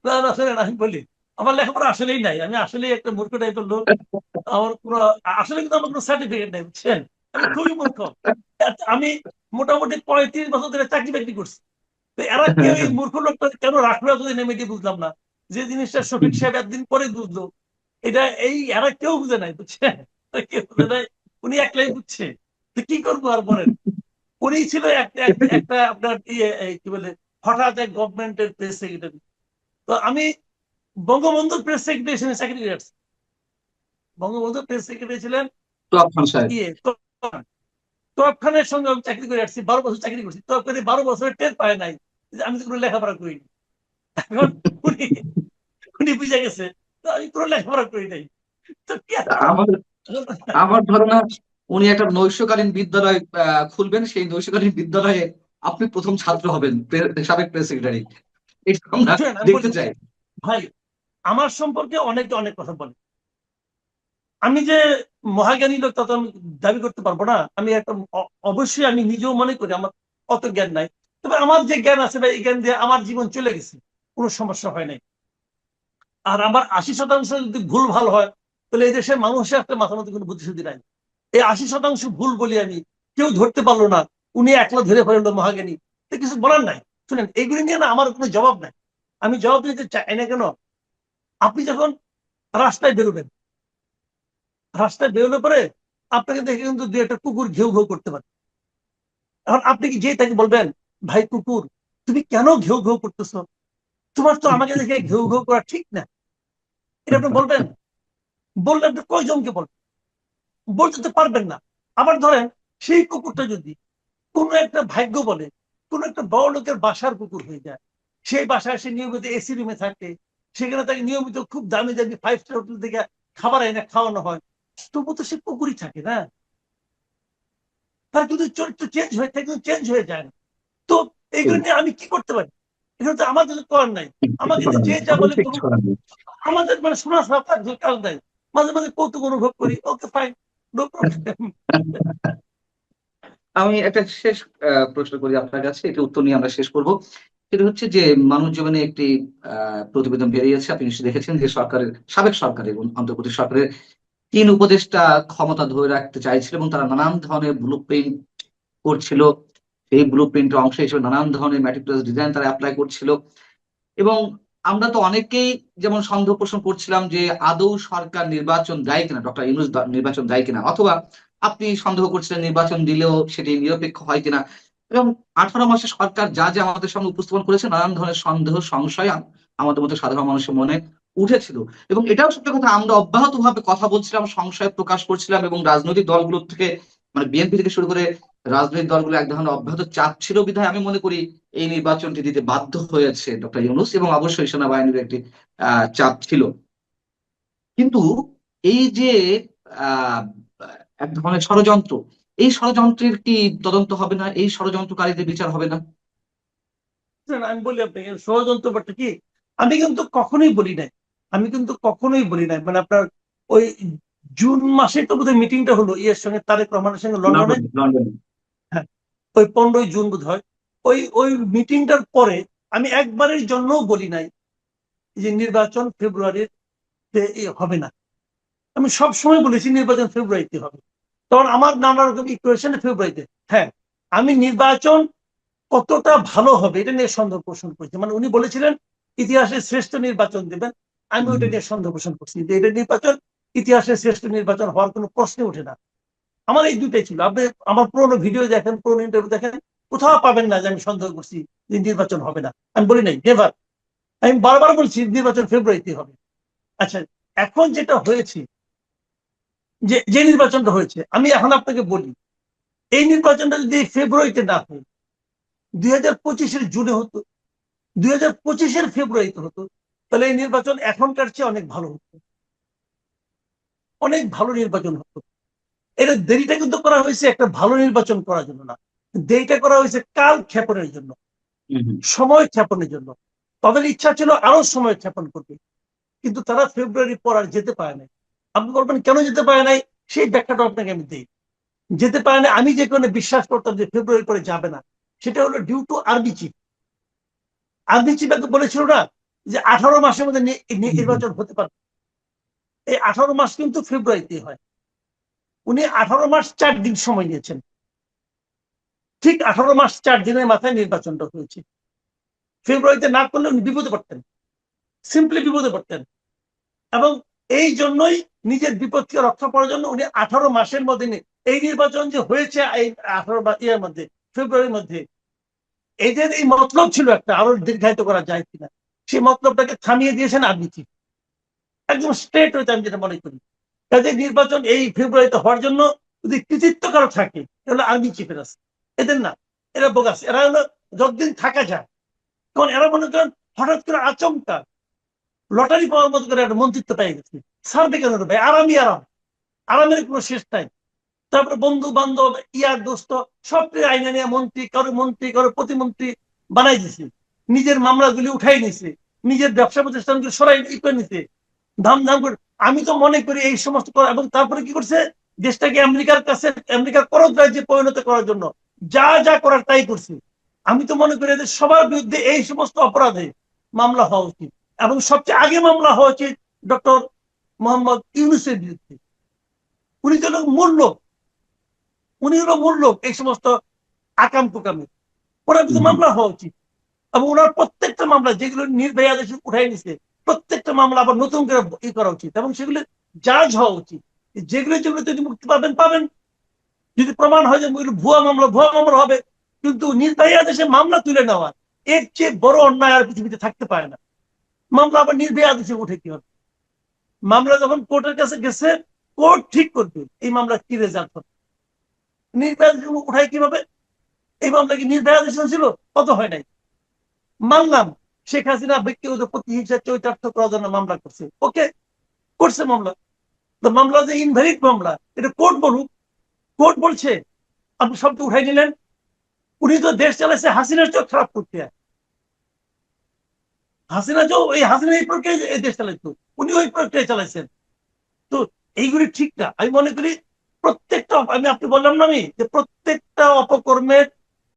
না না শোনেন, আমি বলি আমার লেখাপড়া আসলেই নাই, আমি আসলেই একটা মূর্খ টাইপের লোক। আমার কোনো আসলে কিন্তু আমার কোনো সার্টিফিকেট নেই, বুঝছেন, আমি খুবই মূর্খ। আমি মোটামুটি 35 বছর ধরে চাকরি বাকরি করছি। তো এরা কেউ এই মূর্খ লোকটা কেন রাখলো যদি নেমে দিয়ে বুঝলাম না। যে জিনিসটা শফিক সাহেব একদিন পরে বুঝলো, এটা এই এরা কেউ বুঝে নাই, বুঝছেন, কেউ বুঝে নাই, উনি একলাই বুঝছে। তো কি করবো আর বলেন। উনি ছিল একটা আপনার ইয়ে কি বলে হঠাৎ এক গভর্নমেন্টের প্রেস সেক্রেটারি। তো আমি বঙ্গবন্ধুর প্রেস সেক্রেটারি চাকরি করে আসছি। বঙ্গবন্ধুর প্রেস সেক্রেটারি ছিলেন তো আপনার সাহেব ইয়ে তোয়াব খানের সঙ্গে আমি চাকরি করে আসছি, 12 বছর চাকরি করছি। তোয়াব খান 12 বছরের টের পায় নাই যে আমি তো কোনো লেখাপড়া করিনি। এখন উনি উনি বুঝে গেছে তো আমি কোনো লেখাপড়া করি নাই। তো কি আর করা? আমার আমার ধারণা উনি একটা নৈশকালীন বিদ্যালয় খুলবেন, সেই নৈশকালীন বিদ্যালয়ে আপনি প্রথম ছাত্র হবেন, সাবেক প্রেস সেক্রেটারি। এটা আমরা শুনেন, আমি দেখতে বলি চাই। ভাই, আমার সম্পর্কে অনেকে অনেক কথা বলে। আমি যে মহাজ্ঞানী লোক তা তো আমি দাবি করতে পারবো না। আমি একটা অবশ্যই আমি নিজেও মনে করি আমার অত জ্ঞান নাই। তবে আমার যে জ্ঞান আছে ভাই, এই জ্ঞান দিয়ে আমার জীবন চলে গেছে, কোনো সমস্যা হয় নাই। আর আমার 80% যদি ভুল ভাল হয়, তাহলে এই দেশের মানুষের একটা মাথার মধ্যে কোনো বুদ্ধিশুদ্ধি নাই। এই 80% ভুল বলি আমি, কেউ ধরতে পারলো না, উনি একলা ধরে ফেললো মহাজ্ঞানী, তো কিছু বলার নাই। শুনেন, এইগুলি নিয়ে না আমার কোনো জবাব নাই, আমি জবাব দিতে চাই না। কেন? আপনি যখন রাস্তায় বেরোবেন, রাস্তায় বেরোলে পরে আপনাকে দেখে কিন্তু দু একটা কুকুর ঘেউ ঘেউ করতে পারে। এখন আপনি কি যেয়ে তাকে বলবেন, ভাই কুকুর, তুমি কেন ঘেউ ঘেউ করতেছো? তোমার তো আমাকে দেখে ঘেউ ঘেউ করা ঠিক না। এটা আপনি বলবেন? বললে আপনি কয়জনকে বলবেন? বলতে তো পারবেন না। আবার ধরেন, সেই কুকুরটা যদি কোনো একটা ভাগ্য বলে কোনো একটা বড় লোকের বাসার কুকুর হয়ে যায়, সেই বাসায় সে নিয়মিত এসি রুমে থাকে, সেখানে তাকে নিয়মিত খুব দামি দামি 5 স্টার হোটেল থেকে খাবার এনে খাওয়ানো হয়, তবু তো সে কুকুরই থাকে না। তার কিন্তু চরিত্র চেঞ্জ হয়ে থাকে, কিন্তু চেঞ্জ হয়ে যায় না। তো এইগুলো নিয়ে আমি কি করতে পারি? এগুলো তো আমাদের করার নাই। আমাকে তো যে যা বলে কিছু করুক। করার নেই। আমাদের মানে শোনা শোনা কাজ নাই। মাঝে মাঝে কৌতুক অনুভব করি, ওকে ফাইন, নো প্রবলেম। আমি একটা শেষ প্রশ্ন করি আপনার কাছে, এটা উত্তর নিয়ে আমরা শেষ করব। সেটা হচ্ছে যে মানুষ জীবনে একটি প্রতিবেদন বেরিয়েছে, আপনি নিশ্চয়ই দেখেছেন, যে সাবেক সরকারের এবং অন্তর্বর্তী সরকারের 3 উপদেষ্টা ক্ষমতা ধরে রাখতে চাইছিল এবং তারা নানান ধরনের ব্লু প্রিন্ট করছিল। এই ব্লু প্রিন্টের অংশ হিসেবে নানান ধরনের ম্যাটিকুলাস ডিজাইন তারা অ্যাপ্লাই করছিল। এবং আমরা তো অনেকেই যেমন সন্দেহ পোষণ করছিলাম যে আদৌ সরকার নির্বাচন দেয় কিনা, ডক্টর ইউনূস নির্বাচন দেয় কিনা, অথবা আপনি সন্দেহ করছিলেন নির্বাচন দিলেও সেটি নিরপেক্ষ হয় কিনা। এবং 18 মাসে সরকার যা যা আমাদের সামনে উপস্থাপন করেছে, নানান ধরনের সন্দেহ সংশয় আমাদের মতো সাধারণ মানুষের মনে উঠেছিল। এবং এটাও সত্য কথা, আমরা অব্যাহতভাবে কথা বলছিলাম, সংশয় প্রকাশ করছিলাম, এবং রাজনৈতিক দলগুলোর থেকে, মানে বিএনপি থেকে শুরু করে রাজনৈতিক দলগুলো এক ধরনের অব্যাহত চাপ ছিল বিধায় আমি মনে করি এই নির্বাচনটি দিতে বাধ্য হয়েছে ডক্টর ইউনূস, এবং অবশ্যই সেনাবাহিনীর একটি চাপ ছিল। কিন্তু এই যে আহ এক ধরনের ষড়যন্ত্র, এই ষড়যন্ত্রের কি তদন্ত হবে না? এই ষড়যন্ত্রকারীদের বিচার হবে না? আমি বলি আপনাকে ষড়যন্ত্র ব্যাপারটা কি, আমি কিন্তু কখনোই বলি নাই, আমি কিন্তু কখনোই বলি নাই। মানে আপনার ওই জুন মাসে তো বোধহয় মিটিংটা হলো ইয়ের সঙ্গে, তারেক রহমানের সঙ্গে লন্ডনে। লন্ডনে। হ্যাঁ, ওই 15ই জুন বোধ হয়। ওই ওই মিটিংটার পরে আমি একবারের জন্যও বলি নাই যে নির্বাচন ফেব্রুয়ারির হবে না। আমি সব সময় বলেছি নির্বাচন ফেব্রুয়ারিতে হবে। তখন আমার নানা রকম ইকুয়েশন ফেব্রুয়ারিতে। হ্যাঁ, আমি নির্বাচন কতটা ভালো হবে এটা নিয়ে সন্দেহ পোষণ করছি। মানে উনি বলেছিলেন ইতিহাসের শ্রেষ্ঠ নির্বাচন দেবেন, আমি ওইটা নিয়ে সন্দেহ পোষণ করছি যে এটা নির্বাচন ইতিহাসের শ্রেষ্ঠ নির্বাচন হওয়ার কোনো প্রশ্নই ওঠে না। আমার এই দুটাই ছিল। আপনি আমার পুরোনো ভিডিও দেখেন, পুরোনো ইন্টারভিউ দেখেন, কোথাও পাবেন না যে আমি সন্দেহ করছি যে নির্বাচন হবে না। আমি বলি নাই, নেভার। আমি বারবার বলছি নির্বাচন ফেব্রুয়ারিতে হবে। আচ্ছা, এখন যেটা হয়েছে, যে যে নির্বাচনটা হয়েছে, আমি এখন আপনাকে বলি, এই নির্বাচনটা যদি ফেব্রুয়ারিতে না হয়, 2025-এর জুনে হতো, 2025-এর ফেব্রুয়ারিতে হতো, তাহলে এই নির্বাচন এখনকার চেয়ে অনেক ভালো হতো, অনেক ভালো নির্বাচন হতো। এটা দেরিটা কিন্তু করা হয়েছে একটা ভালো নির্বাচন করার জন্য না, দেরিটা করা হয়েছে কাল ক্ষেপণের জন্য, সময় ক্ষেপণের জন্য। তাদের ইচ্ছা ছিল আরো সময় ক্ষেপণ করবে, কিন্তু তারা ফেব্রুয়ারি পর আর যেতে পারে নাই। আপনি বলবেন কেন যেতে পারে নাই, সেই ব্যাখ্যাটা আপনাকে আমি দিই। যেতে পারে না, আমি যে কারণে বিশ্বাস করতাম যে ফেব্রুয়ারি পরে যাবে না, সেটা হলো due to army chief. Army chief এত বলেছিল না যে 18 মাসের মধ্যে নির্বাচন হতে পারে। এই 18 মাস কিন্তু ফেব্রুয়ারিতে হয়। উনি 18 মাস 4 দিন সময় নিয়েছেন, ঠিক 18 মাস 4 দিনের মাথায় নির্বাচনটা হয়েছে। ফেব্রুয়ারিতে না করলে উনি বিপদে পড়তেন, সিম্পলি বিপদে পড়তেন। এবং এই জন্যই নিজের বিপদকে রক্ষা করার জন্য উনি 18 মাসের মধ্যে এই নির্বাচন যে হয়েছে এই 18 ইয়ার মধ্যে, ফেব্রুয়ারির মধ্যে, এদের এই মতলব ছিল একটা আরো দীর্ঘায়িত করা যায় কিনা, সেই মতলবটাকে থামিয়ে দিয়েছেন আর্মি চিফ। একদম স্ট্রেট হয়েছে, আমি যেটা মনে করি। কাজে নির্বাচন এই ফেব্রুয়ারিতে হওয়ার জন্য যদি কৃতিত্ব কারো থাকে তাহলে আর্মি চিফের আছে, এদের না। এরা বোগাস, এরা হলো যতদিন থাকা যায়। কারণ এরা মনে করেন হঠাৎ করে আচমকা লটারি পাওয়ার মতো করে একটা মন্ত্রিত্ব পেয়ে গেছে, সার্ভে কেন ভাই, আরামই আরাম, আরামের কোনো শেষ নাই। তারপরে বন্ধু বান্ধব ইয়ার দোস্ত সবকে আইনে নিয়ে মন্ত্রী কারো প্রতিমন্ত্রী বানাই দিছে, নিজের মামলাগুলি উঠাই নিছে, নিজের ব্যবসা প্রতিষ্ঠানগুলি সরাই করে নিছে, ধাম করে। আমি তো মনে করি এই সমস্ত এবং তারপরে কি করছে, দেশটাকে আমেরিকার কাছে, আমেরিকার করদ রাজ্যে পরিণত করার জন্য যা যা করার তাই করছে। আমি তো মনে করি এদের সবার বিরুদ্ধে এই সমস্ত অপরাধে মামলা হওয়া উচিত, এবং সবচেয়ে আগে মামলা হওয়া উচিত ডক্টর মোহাম্মদ ইউনূসের বিরুদ্ধে। উনি তো মূল লোক, উনি হলো মূল লোক এই সমস্ত আকাম কুকামে, ওনার বিরুদ্ধে মামলা হওয়া উচিত। এবং ওনার প্রত্যেকটা মামলা যেগুলো নির্ভয়া আদেশ উঠাই নিছে, প্রত্যেকটা মামলা আবার নতুন করে করা উচিত, এবং সেগুলো জাজ হওয়া উচিত। যেগুলো যদি মুক্তি পাবেন, যদি প্রমাণ হয় যে ভুয়া মামলা হবে। কিন্তু নির্ভয়া আদেশে মামলা তুলে নেওয়া, এর চেয়ে বড় অন্যায় আর পৃথিবীতে থাকতে পারে না। মামলা আবার নির্ভয়া আদেশে উঠে কি হবে? মামলা যখন কোর্টের কাছে গেছে, কোর্ট ঠিক করবে এই মামলা কি রেজাল্ট হবে। নির্ভয়া আদেশ উঠায় কিভাবে? এই মামলা কি নির্ভয়া আদেশ ছিল? কত হয় নাই। মানলাম শেখ হাসিনা ব্যক্তিগত প্রতিহিংসা চরিতার্থ করার জন্য মামলা করছে, ওকে, করছে মামলা। তো মামলা যে ইনভ্যালিড মামলা, এটা কোর্ট বলুক। কোর্ট বলছে আপনি সবটা উঠাই নিলেন। উনি তো দেশ চালাইছে হাসিনার চোখ খারাপ করতে, হাসিনা এই প্রক্রিয়ায় এই দেশ চালাইতো, উনি ওই প্রক্রিয়ায় চালাইছেন। তো এইগুলি ঠিক না। আমি মনে করি প্রত্যেকটা, আপনি বললাম না আমি যে প্রত্যেকটা অপকর্মের